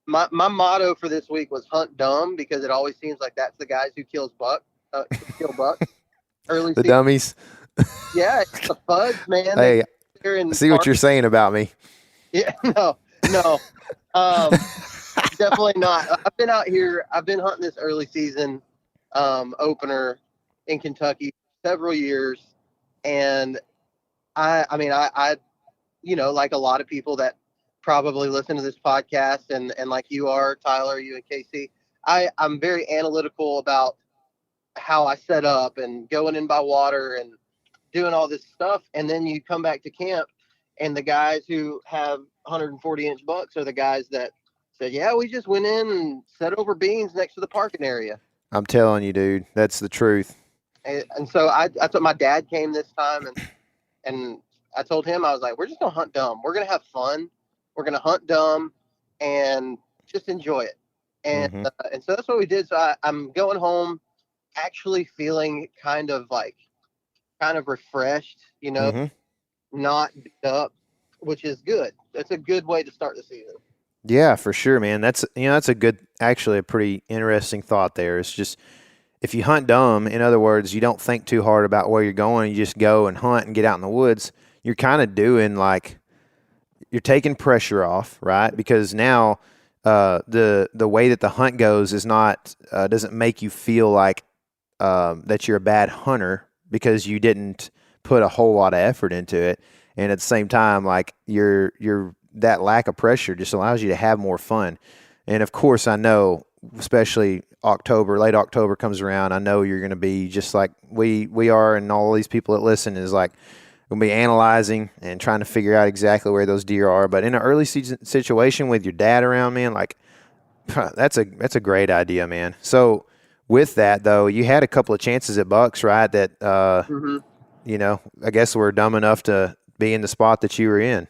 my motto for this week was hunt dumb, because it always seems like that's the guys who kill bucks early The season. dummies. Yeah, it's the fudge, man. Hey, I see what you're saying about me. Yeah, no. Definitely not. I've been out here. I've been hunting this early season opener in Kentucky several years, and I like a lot of people that probably listen to this podcast, and like you are, Tyler, you and Casey, I'm very analytical about how I set up and going in by water and doing all this stuff, and then you come back to camp, and the guys who have 140-inch bucks are the guys that said, yeah, we just went in and set over beans next to the parking area. I'm telling you, dude, that's the truth. And so I thought my dad came this time, and I told him, I was like, we're just going to hunt dumb. We're going to have fun. We're going to hunt dumb and just enjoy it. And and so that's what we did. So I'm going home actually feeling kind of refreshed, not beat up, which is good. That's a good way to start the season. Yeah, for sure, man. That's actually a pretty interesting thought there. It's just, if you hunt dumb, in other words, you don't think too hard about where you're going, you just go and hunt and get out in the woods, you're kind of doing you're taking pressure off, right? Because now the way that the hunt goes is doesn't make you feel like that you're a bad hunter because you didn't put a whole lot of effort into it. And at the same time, that lack of pressure just allows you to have more fun. And of course, I know, especially late October comes around, I know you're going to be just like we are, and all these people that listen is going to be analyzing and trying to figure out exactly where those deer are. But in an early season situation with your dad around, man, that's a great idea, man. So with that though, you had a couple of chances at bucks, right? That I guess we're dumb enough to be in the spot that you were in.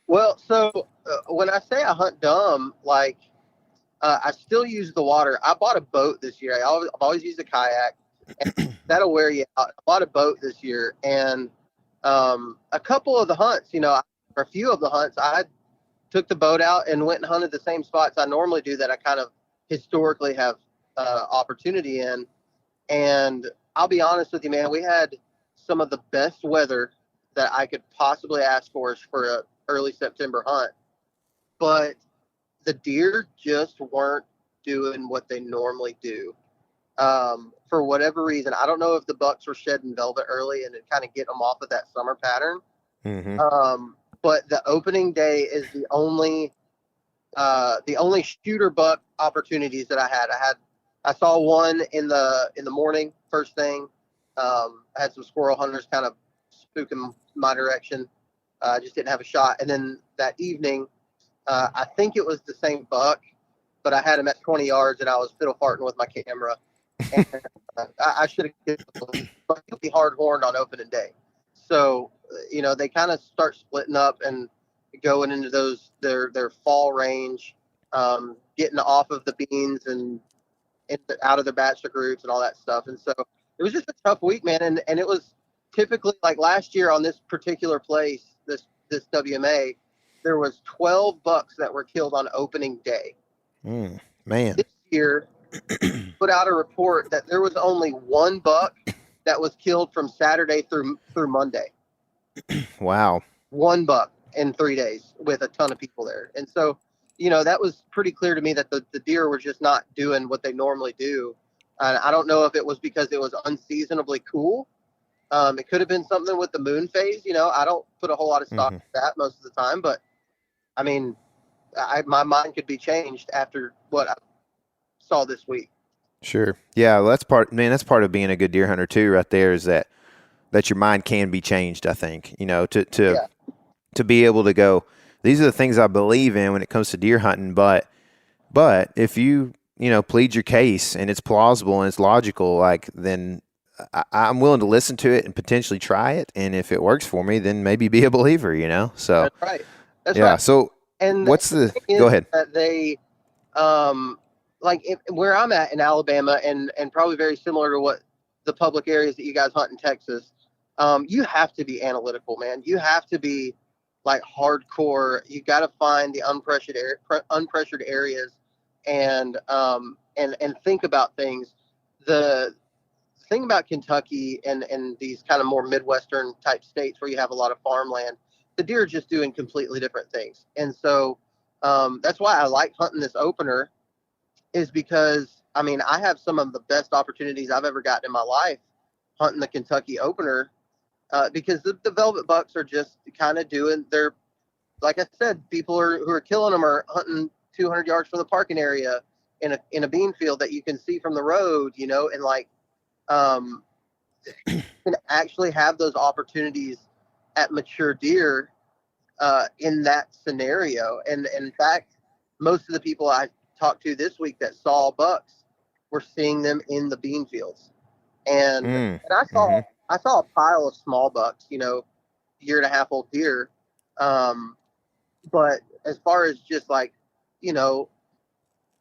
Well, so when I say I hunt dumb, I still use the water. I bought a boat this year. I've always used a kayak, and that'll wear you out. I bought a boat this year, and a couple of the hunts, or a few of the hunts, I took the boat out and went and hunted the same spots I normally do that I kind of historically have opportunity in. And I'll be honest with you, man, we had some of the best weather that I could possibly ask for a early September hunt, but the deer just weren't doing what they normally do. For whatever reason, I don't know if the bucks were shedding velvet early and it kind of get them off of that summer pattern. But the opening day is the only shooter buck opportunities that I had. I saw one in the morning, first thing. I had some squirrel hunters kind of spooking my direction. I just didn't have a shot. And then that evening, I think it was the same buck, but I had him at 20 yards and I was fiddle farting with my camera. And I should have, but he'll be hard horned on opening day. So, they kind of start splitting up and going into their fall range, getting off of the beans and out of their bachelor groups and all that stuff. And so it was just a tough week, man. And it was typically like last year on this particular place, this WMA, there was 12 bucks that were killed on opening day. Man. This year put out a report that there was only one buck that was killed from Saturday through Monday. Wow. One buck in 3 days with a ton of people there. And so, that was pretty clear to me that the deer were just not doing what they normally do. I don't know if it was because it was unseasonably cool. It could have been something with the moon phase. I don't put a whole lot of stock in that most of the time, but I mean, my mind could be changed after what I saw this week. Sure. Yeah. Well, that's part of being a good deer hunter too, right there, is that your mind can be changed. I think, to be able to go, these are the things I believe in when it comes to deer hunting. But if you plead your case and it's plausible and it's logical, then I'm willing to listen to it and potentially try it. And if it works for me, then maybe be a believer, you know? So That's right. That's yeah. right. So And what's the, go ahead. that they, where I'm at in Alabama and probably very similar to what the public areas that you guys hunt in Texas, you have to be analytical, man. You have to be like hardcore. You got to find the unpressured areas and think about things. The thing about Kentucky and these kind of more Midwestern type states where you have a lot of farmland, the deer are just doing completely different things. And so that's why I like hunting this opener, is because, I mean, I have some of the best opportunities I've ever gotten in my life hunting the Kentucky opener because the velvet bucks are just kind of doing their, like I said, people who are killing them are hunting 200 yards from the parking area in a bean field that you can see from the road, you know, and like you can actually have those opportunities at mature deer in that scenario. And in fact, most of the people I talked to this week that saw bucks were seeing them in the bean fields. And I saw a pile of small bucks, you know, 1.5-year-old deer. But as far as just like, you know,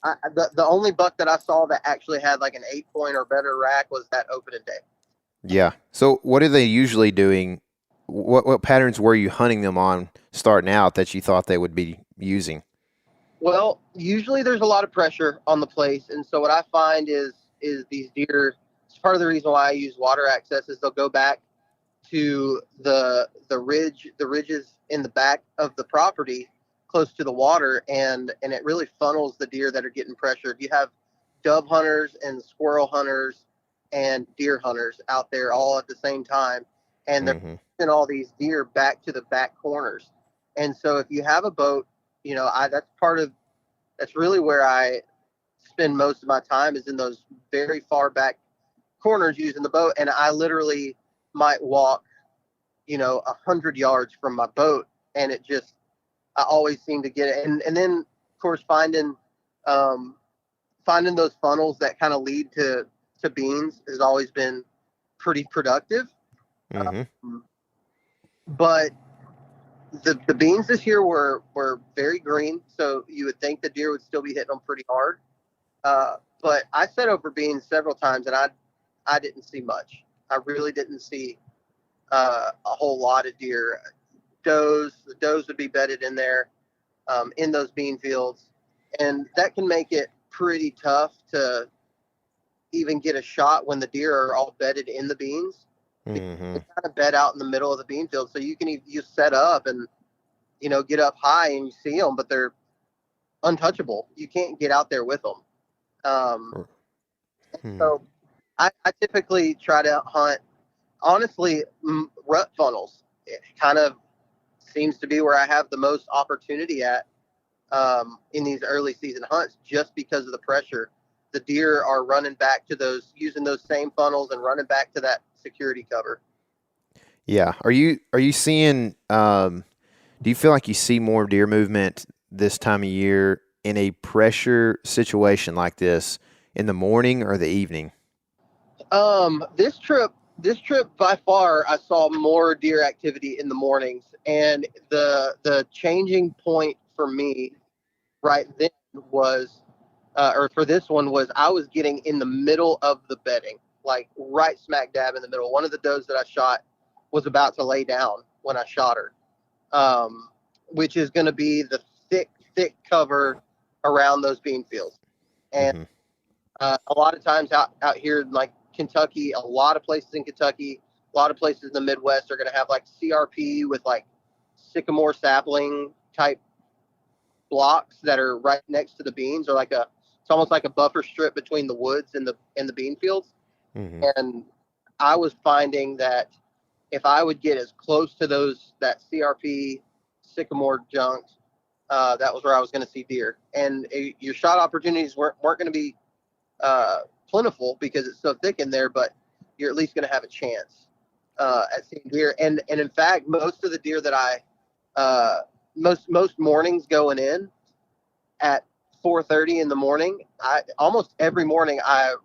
the only buck that I saw that actually had like an 8-point or better rack was that opening day. Yeah. So what are they usually doing? What patterns were you hunting them on starting out that you thought they would be using? Well, usually there's a lot of pressure on the place. And so what I find is these deer, it's part of the reason why I use water access, is they'll go back to the ridges in the back of the property close to the water, and it really funnels the deer that are getting pressured. You have dove hunters and squirrel hunters and deer hunters out there all at the same time, and they're pushing all these deer back to the back corners. And so if you have a boat, you know, that's really where I spend most of my time, is in those very far back corners using the boat. And I literally might walk, you know, 100 yards from my boat, and I always seem to get it. And then of course finding those funnels that kind of lead to beans has always been pretty productive. But the beans this year were very green, so you would think the deer would still be hitting them pretty hard. But I set over beans several times, and I didn't see much. I really didn't see a whole lot of deer. The does would be bedded in there, in those bean fields, and that can make it pretty tough to even get a shot when the deer are all bedded in the beans. They kind of bed out in the middle of the bean field, so you can set up and, you know, get up high and you see them, but they're untouchable. You can't get out there with them. So I typically try to hunt, honestly, rut funnels. It kind of seems to be where I have the most opportunity at in these early season hunts, just because of the pressure. The deer are running back to those, using those same funnels and running back to that security cover. Yeah. Are you seeing, do you feel like you see more deer movement this time of year in a pressure situation like this in the morning or the evening? This trip by far, I saw more deer activity in the mornings, and the changing point for me right then was, or for this one was, I was getting in the middle of the bedding, like right smack dab in the middle. One of the does that I shot was about to lay down when I shot her, which is going to be the thick cover around those bean fields. And a lot of times out here in like Kentucky, a lot of places in Kentucky, a lot of places in the Midwest are going to have like CRP with like sycamore sapling type blocks that are right next to the beans, or like it's almost like a buffer strip between the woods and the bean fields. And I was finding that if I would get as close to that CRP sycamore junk, that was where I was going to see deer. And your shot opportunities weren't going to be plentiful because it's so thick in there, but you're at least going to have a chance at seeing deer. And in fact, most of the deer that most mornings going in at 4:30 in the morning, almost every morning I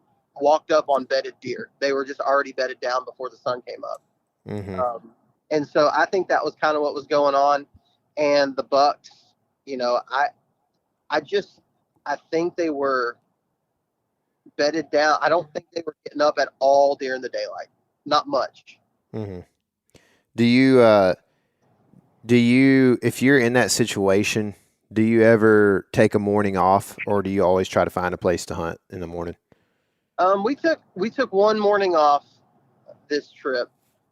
walked up on bedded deer. They were just already bedded down before the sun came up. Mm-hmm. And so I think that was kind of what was going on. And the bucks, you know, I think they were bedded down. I don't think they were getting up at all during the daylight. Not much. Mm-hmm. Do you, if you're in that situation, do you ever take a morning off, or do you always try to find a place to hunt in the morning? We took one morning off this trip.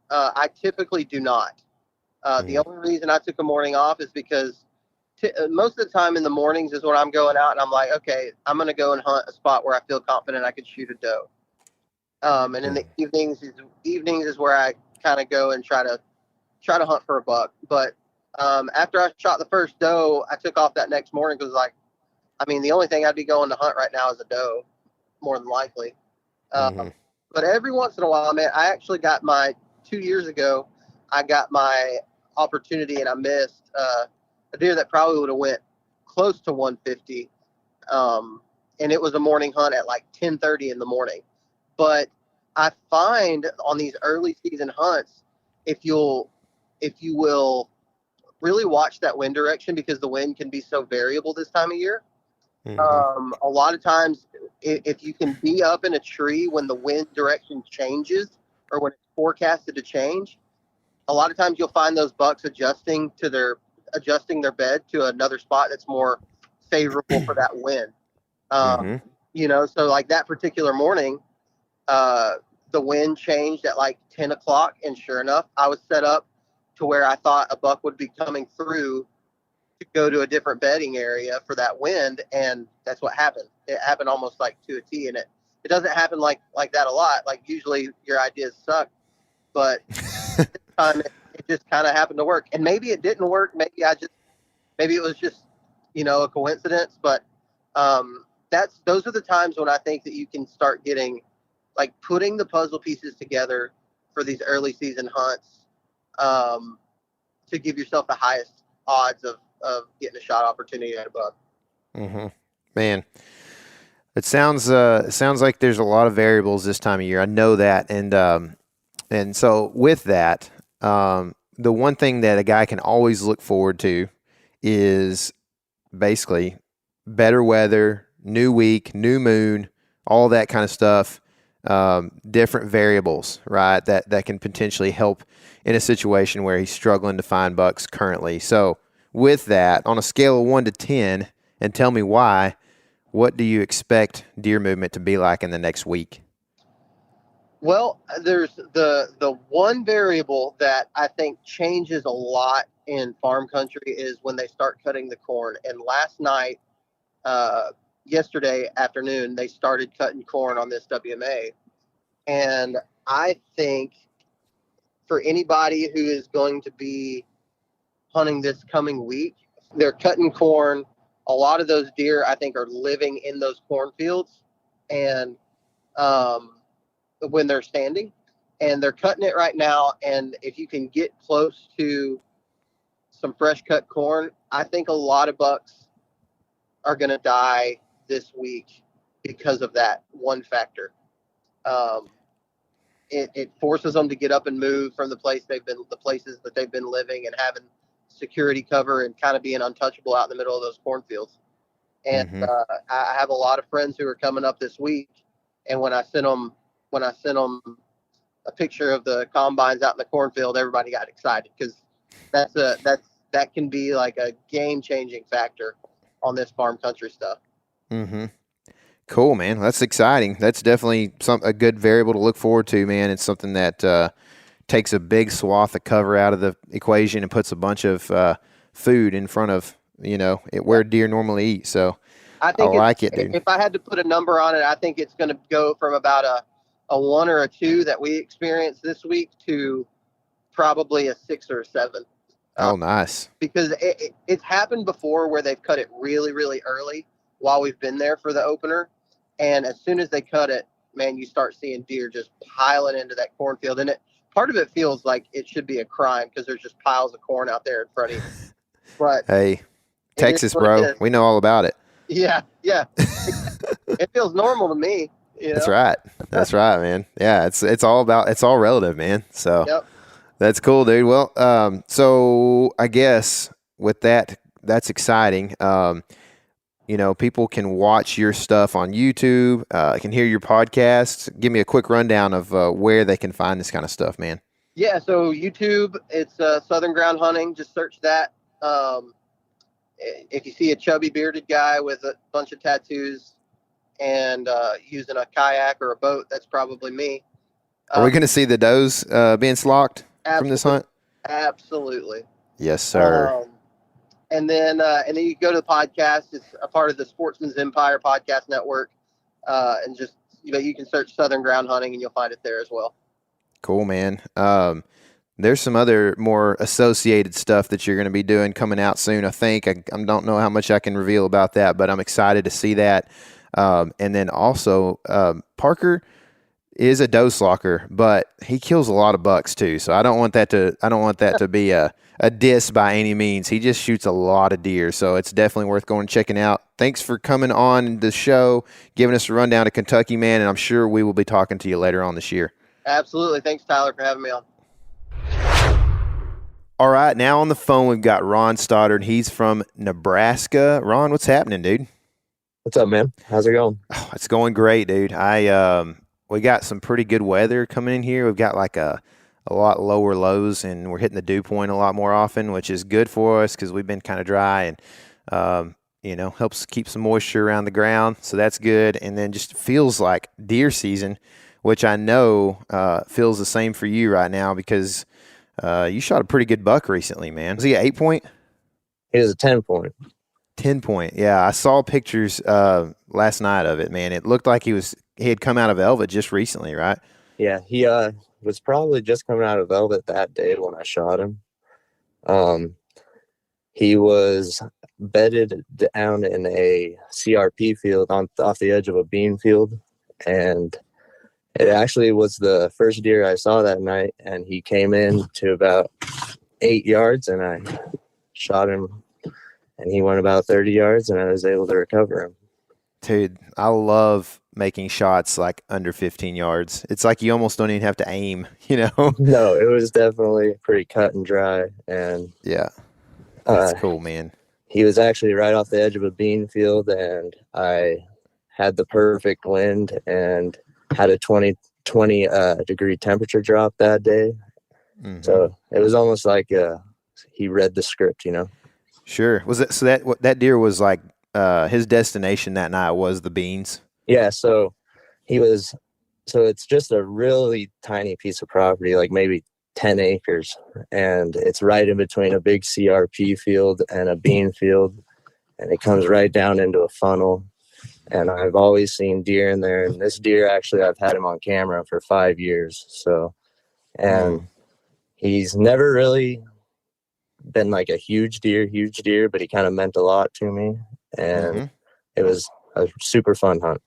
I typically do not. The only reason I took a morning off is because most of the time in the mornings is when I'm going out and I'm like, okay, I'm going to go and hunt a spot where I feel confident I could shoot a doe. And in the evenings is where I kind of go and try to hunt for a buck. But after I shot the first doe, I took off that next morning because, like, I mean, the only thing I'd be going to hunt right now is a doe, more than likely. But every once in a while, man, I actually got 2 years ago, I got my opportunity and I missed a deer that probably would have went close to 150. And it was a morning hunt at like 10:30 in the morning. But I find on these early season hunts, if you will really watch that wind direction, because the wind can be so variable this time of year. A lot of times, if you can be up in a tree when the wind direction changes or when it's forecasted to change, a lot of times you'll find those bucks adjusting their bed to another spot that's more favorable for that wind. You know, so like that particular morning, the wind changed at like 10 o'clock, and sure enough, I was set up to where I thought a buck would be coming through to go to a different bedding area for that wind, and that's what happened. It happened almost like to a T, and it doesn't happen like that a lot. Like usually your ideas suck, but this time it just kind of happened to work. And maybe it didn't work. Maybe it was just, you know, a coincidence. But those are the times when I think that you can start getting, like, putting the puzzle pieces together for these early season hunts to give yourself the highest odds of getting a shot opportunity at a buck. Man, it sounds like there's a lot of variables this time of year. I know that, and so with that, the one thing that a guy can always look forward to is basically better weather, new week, new moon, all that kind of stuff. Different variables, right? That can potentially help in a situation where he's struggling to find bucks currently. So with that, on a scale of 1 to 10, and tell me why, what do you expect deer movement to be like in the next week? Well, there's the one variable that I think changes a lot in farm country is when they start cutting the corn. And last night, yesterday afternoon, they started cutting corn on this WMA. And I think for anybody who is going to be hunting this coming week, they're cutting corn. A lot of those deer, I think, are living in those cornfields, and when they're standing, and they're cutting it right now. And if you can get close to some fresh cut corn, I think a lot of bucks are going to die this week because of that one factor. It forces them to get up and move from the places that they've been living and having security cover and kind of being untouchable out in the middle of those cornfields. And I have a lot of friends who are coming up this week, and when I sent them a picture of the combines out in the cornfield, everybody got excited, because that can be like a game-changing factor on this farm country stuff. Cool, man. That's exciting. That's definitely a good variable to look forward to, man. It's something that takes a big swath of cover out of the equation and puts a bunch of food in front of, where deer normally eat. So I like it, dude. If I had to put a number on it, I think it's going to go from about a 1 or a 2 that we experienced this week to probably a 6 or a 7. Oh, nice. Because it's happened before where they've cut it really, really early while we've been there for the opener. And as soon as they cut it, man, you start seeing deer just piling into that cornfield. And part of it feels like it should be a crime, because there's just piles of corn out there in front of you. But hey, Texas, bro, we know all about it. Yeah. It feels normal to me. That's right. That's right, man. Yeah, it's all relative, man. So Yep. that's cool, dude. Well, so I guess with that, that's exciting. People can watch your stuff on YouTube, can hear your podcasts. Give me a quick rundown of where they can find this kind of stuff, man. Yeah, so YouTube, it's Southern Ground Hunting. Just search that. If you see a chubby bearded guy with a bunch of tattoos and using a kayak or a boat, that's probably me. Are we going to see the does being slocked from this hunt? Absolutely. Yes, sir. And then you go to the podcast. It's a part of the Sportsman's Empire Podcast Network. And just, you can search Southern Ground Hunting and you'll find it there as well. Cool, man. There's some other more associated stuff that you're going to be doing coming out soon, I think. I don't know how much I can reveal about that, but I'm excited to see that. And then also, Parker is a doe slocker, but he kills a lot of bucks too. So I don't want that to be a diss by any means. He just shoots a lot of deer, so it's definitely worth going and checking out. Thanks for coming on the show, giving us a rundown of Kentucky, man, and I'm sure we will be talking to you later on this year. Absolutely. Thanks, Tyler, for having me on. All right, now on the phone we've got Ron Stoddard. He's from Nebraska. Ron, what's happening, dude? What's up, man? How's it going? Oh, it's going great, dude. We got some pretty good weather coming in here. We've got like a lot lower lows, and we're hitting the dew point a lot more often, which is good for us because we've been kind of dry and, helps keep some moisture around the ground. So that's good. And then just feels like deer season, which I know feels the same for you right now because you shot a pretty good buck recently, man. Was he an 8-point? He was a 10-point. 10-point, yeah. I saw pictures last night of it, man. It looked like he had come out of velvet just recently, right? Yeah, he was probably just coming out of velvet that day when I shot him. He was bedded down in a CRP field off the edge of a bean field, and it actually was the first deer I saw that night, and he came in to about 8 yards, and I shot him, and he went about 30 yards, and I was able to recover him. Dude, I love making shots like under 15 yards. It's like you almost don't even have to aim, No, it was definitely pretty cut and dry, and yeah, that's cool, man. He was actually right off the edge of a bean field, and I had the perfect wind and had a 20 degree temperature drop that day. Mm-hmm. So it was almost like he read the script, Sure. Was it so that deer was like his destination that night was the beans? Yeah, so it's just a really tiny piece of property, like maybe 10 acres, and it's right in between a big CRP field and a bean field, and it comes right down into a funnel. And I've always seen deer in there, and this deer, actually, I've had him on camera for 5 years. So, and he's never really been like a huge deer, but he kind of meant a lot to me, and it was a super fun hunt.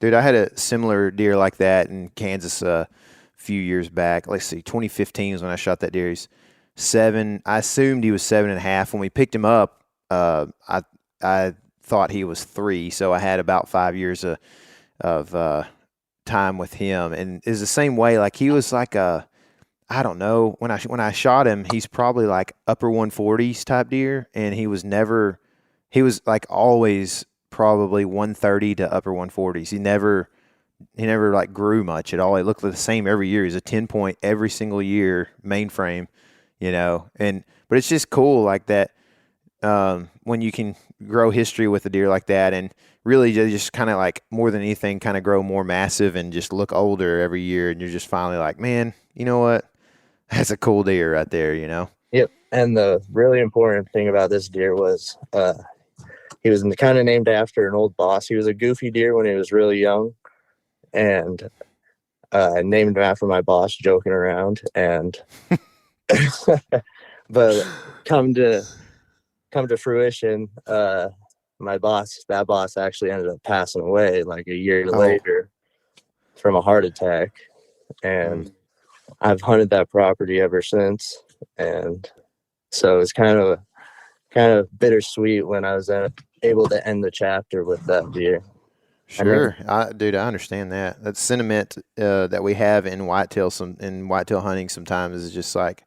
Dude, I had a similar deer like that in Kansas a few years back. Let's see, 2015 is when I shot that deer. He's 7. I assumed he was 7.5. When we picked him up, I thought he was 3, so I had about 5 years of time with him, and it's the same way. Like he was like I don't know, when I shot him, he's probably like upper 140s type deer, and he was like always probably 130 to upper 140s. He never like grew much at all. He looked the same every year. He's a 10-point every single year, mainframe, but it's just cool like that. When you can grow history with a deer like that, and really just kind of like more than anything kind of grow more massive and just look older every year, and you're just finally like, man, you know what, that's a cool deer right there. Yep. And the really important thing about this deer was he was kind of named after an old boss. He was a goofy deer when he was really young, and I named him after my boss, joking around, and but come to fruition, that boss actually ended up passing away like a year later from a heart attack, and I've hunted that property ever since, and so it's kind of bittersweet when I was able to end the chapter with that deer. Sure. Dude, I understand that. That sentiment that we have in whitetail hunting sometimes is just like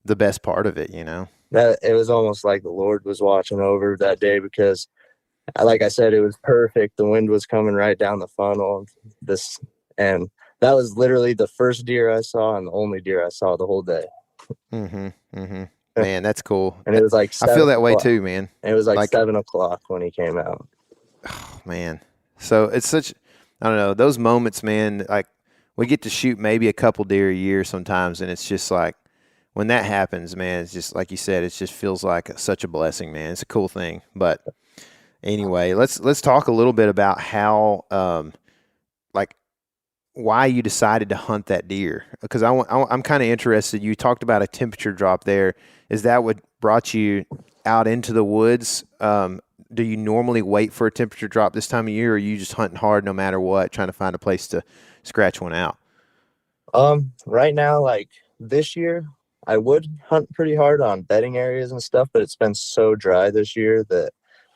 the best part of it, you know? That it was almost like the Lord was watching over that day because, like I said, it was perfect. The wind was coming right down the funnel. And that was literally the first deer I saw and the only deer I saw the whole day. Mm-hmm. Mm-hmm. Man, that's cool. And it was like I feel that way too, man. It was like 7 o'clock when he came out. Oh, man. So it's such, I don't know, those moments, man, like we get to shoot maybe a couple deer a year sometimes, and it's just like when that happens, man, it's just like you said, it just feels like such a blessing, man. It's a cool thing. But anyway, let's talk a little bit about how, like, why you decided to hunt that deer, because I'm kind of interested. You talked about a temperature drop there. Is that what brought you out into the woods? Do you normally wait for a temperature drop this time of year, or are you just hunting hard no matter what, trying to find a place to scratch one out? Right now, like this year, I would hunt pretty hard on bedding areas and stuff, but it's been so dry this year that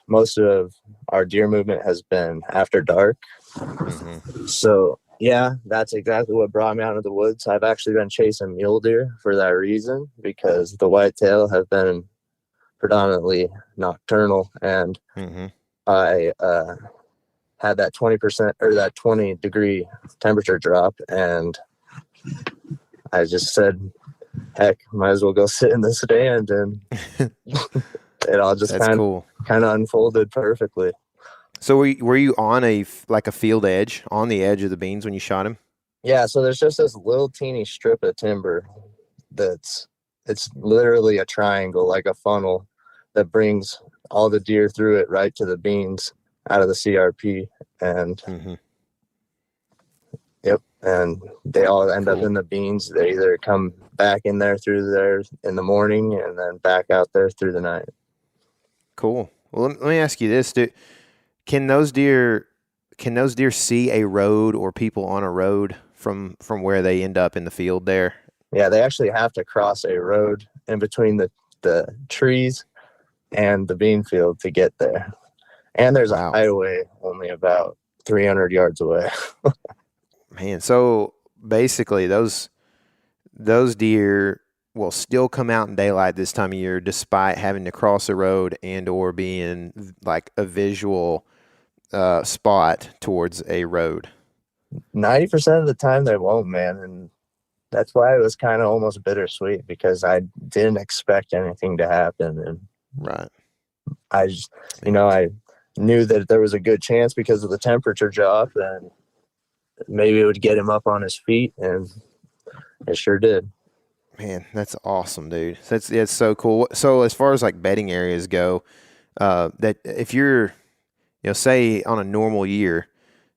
most of our deer movement has been after dark. Mm-hmm. So yeah, that's exactly what brought me out of the woods. I've actually been chasing mule deer for that reason, because the whitetail have been predominantly nocturnal, and Mm-hmm. I had that 20% or that 20-degree temperature drop, and I just said, heck, might as well go sit in the stand, and it all just kind of unfolded perfectly. So were you on a field edge, on the edge of the beans when you shot him? Yeah, so there's just this little teeny strip of timber it's literally a triangle, like a funnel, that brings all the deer through it right to the beans out of the CRP. And mm-hmm. Yep, and they all end up in the beans. They either come back in there through there in the morning and then back out there through the night. Cool. Well, let me ask you this, dude. Can those deer see a road or people on a road from where they end up in the field there? Yeah, they actually have to cross a road in between the trees and the bean field to get there. And there's a highway only about 300 yards away. Man, so basically those deer will still come out in daylight this time of year despite having to cross a road and or being like a visual spot towards a road. 90% of the time they won't, man. And that's why it was kind of almost bittersweet, because I didn't expect anything to happen. And right. I just, I knew that there was a good chance because of the temperature drop, and maybe it would get him up on his feet, and it sure did. Man, that's awesome, dude. It's so cool. So as far as like bedding areas go, that if you're, say on a normal year,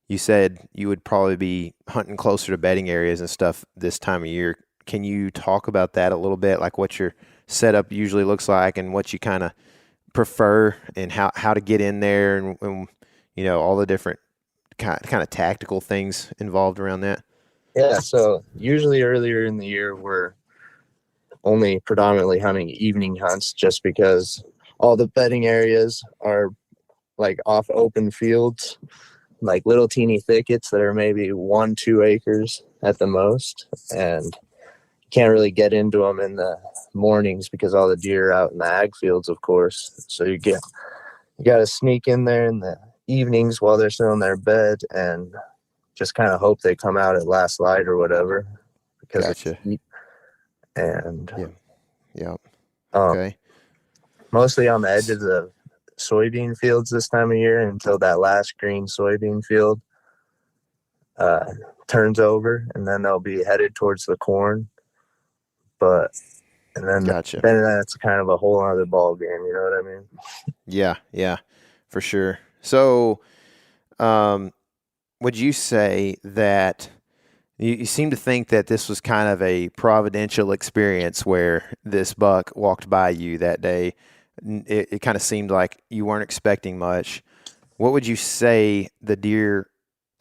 you said you would probably be hunting closer to bedding areas and stuff this time of year. Can you talk about that a little bit? Like what your setup usually looks like and what you kind of prefer and how to get in there and all the different kind of tactical things involved around that? Yeah, so usually earlier in the year we're only predominantly hunting evening hunts, just because all the bedding areas are like off open fields, like little teeny thickets that are maybe 1-2 acres at the most, and can't really get into them in the mornings because all the deer are out in the ag fields, of course. So you got to sneak in there in the evenings while they're still in their bed and just kind of hope they come out at last light or whatever, because gotcha. And yeah, okay. Mostly on the edge of the soybean fields this time of year until that last green soybean field turns over, and then they'll be headed towards the corn. Then that's kind of a whole other ball game. You know what I mean? Yeah, for sure. So, would you say that you seem to think that this was kind of a providential experience where this buck walked by you that day? It kind of seemed like you weren't expecting much. What would you say the deer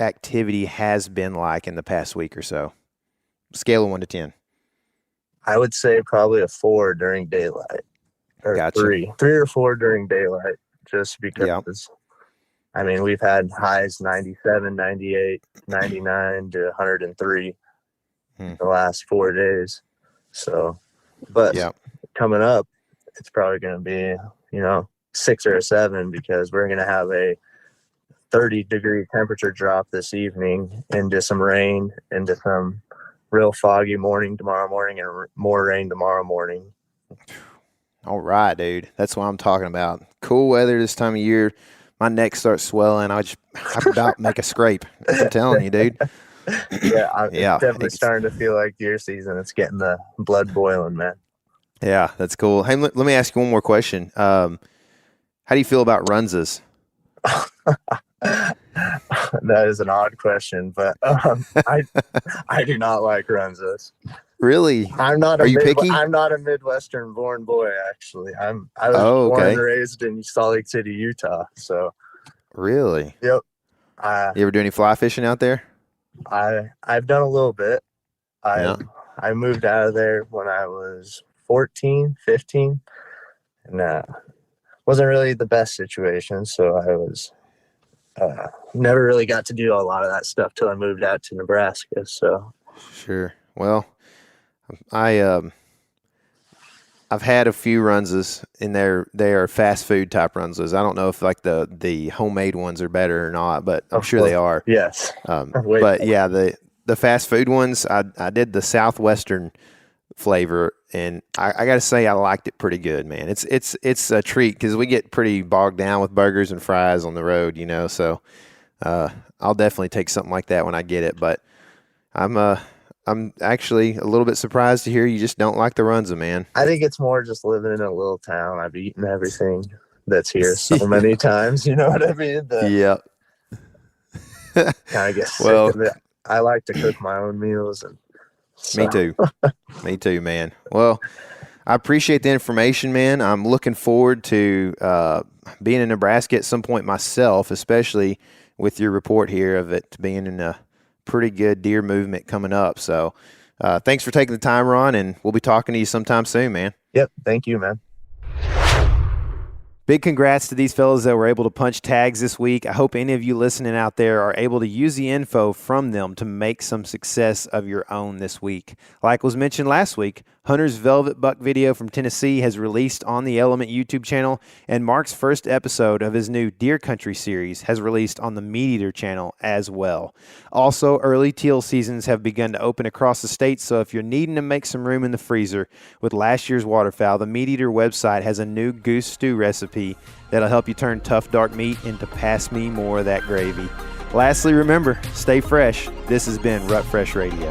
activity has been like in the past week or so? Scale of 1 to 10. I would say probably a 4 during daylight, or gotcha. 3 or 4 during daylight, just because I mean, we've had highs 97, 98, 99 to 103 the last 4 days. So, but coming up, it's probably going to be, 6 or a 7 because we're going to have a 30-degree temperature drop this evening into some rain, into some real foggy morning tomorrow morning, and more rain tomorrow morning. All right, dude. That's what I'm talking about. Cool weather this time of year. My neck starts swelling. I about make a scrape. I'm telling you, dude. I'm definitely starting to feel like deer season. It's getting the blood boiling, man. Yeah, that's cool. Hey, let me ask you one more question. How do you feel about runzas? That is an odd question, but I do not like runzas. Really? Are you picky? I'm not a Midwestern born boy, actually. I was born and raised in Salt Lake City, Utah. So really? Yep. You ever do any fly fishing out there? I've done a little bit. I moved out of there when I was 14, 15, and wasn't really the best situation. So I was never really got to do a lot of that stuff till I moved out to Nebraska. So sure. Well, I've had a few runzas in there. They are fast food type runzas. I don't know if like the homemade ones are better or not, but I'm sure they are. Yes. But yeah, the fast food ones, I did the Southwestern flavor, and I got to say I liked it pretty good, man. It's a treat because we get pretty bogged down with burgers and fries on the road, so I'll definitely take something like that when I get it. But I'm actually a little bit surprised to hear you just don't like the runza, man. I think it's more just living in a little town. I've eaten everything that's here so many times. You know what I mean? Yeah. Kind of get sick of it. I like to cook my own meals. Me too. Me too, man. Well, I appreciate the information, man. I'm looking forward to being in Nebraska at some point myself, especially with your report here of it being in a pretty good deer movement coming up. So thanks for taking the time, Ron, and we'll be talking to you sometime soon, man. Yep. Thank you, man. Big congrats to these fellas that were able to punch tags this week. I hope any of you listening out there are able to use the info from them to make some success of your own this week. Like was mentioned last week, Hunter's Velvet Buck video from Tennessee has released on the Element YouTube channel, and Mark's first episode of his new Deer Country series has released on the Meat Eater channel as well. Also, early teal seasons have begun to open across the state, so if you're needing to make some room in the freezer with last year's waterfowl, the Meat Eater website has a new goose stew recipe that'll help you turn tough dark meat into pass me more of that gravy. Lastly, remember, stay fresh. This has been Rut Fresh Radio.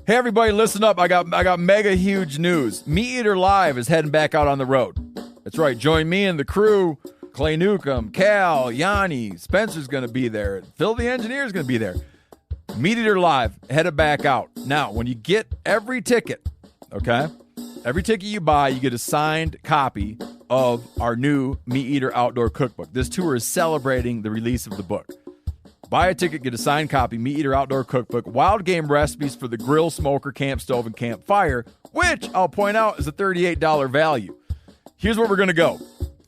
Hey everybody, listen up. I got mega huge news. Meat Eater Live is heading back out on the road. That's right. Join me and the crew. Clay Newcomb, Cal, Yanni, Spencer's going to be there. Phil the engineer's going to be there. Meat Eater Live headed back out. Now, when you get every ticket, okay, every ticket you buy, you get a signed copy of our new Meat Eater Outdoor Cookbook. This tour is celebrating the release of the book. Buy a ticket, get a signed copy, Meat Eater Outdoor Cookbook, wild game recipes for the grill, smoker, camp stove, and campfire, which I'll point out is a $38 value. Here's where we're going to go.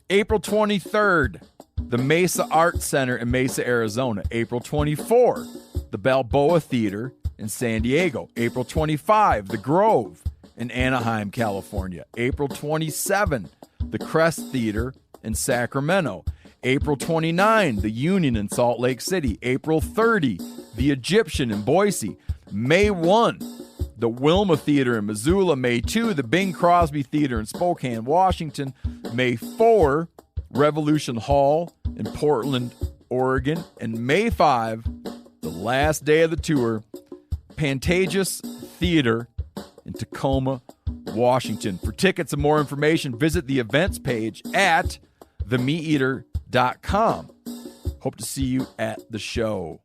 April 23rd, the Mesa Arts Center in Mesa, Arizona. April 24, the Balboa Theater in San Diego. April 25, the Grove in Anaheim, California. April 27, the Crest Theater in Sacramento. April 29, the Union in Salt Lake City. April 30, the Egyptian in Boise. May 1, the Wilma Theater in Missoula. May 2, the Bing Crosby Theater in Spokane, Washington. May 4, Revolution Hall in Portland, Oregon. And May 5, the last day of the tour, Pantages Theater in Tacoma, Washington. For tickets and more information, visit the events page at themeateater.com. Hope to see you at the show.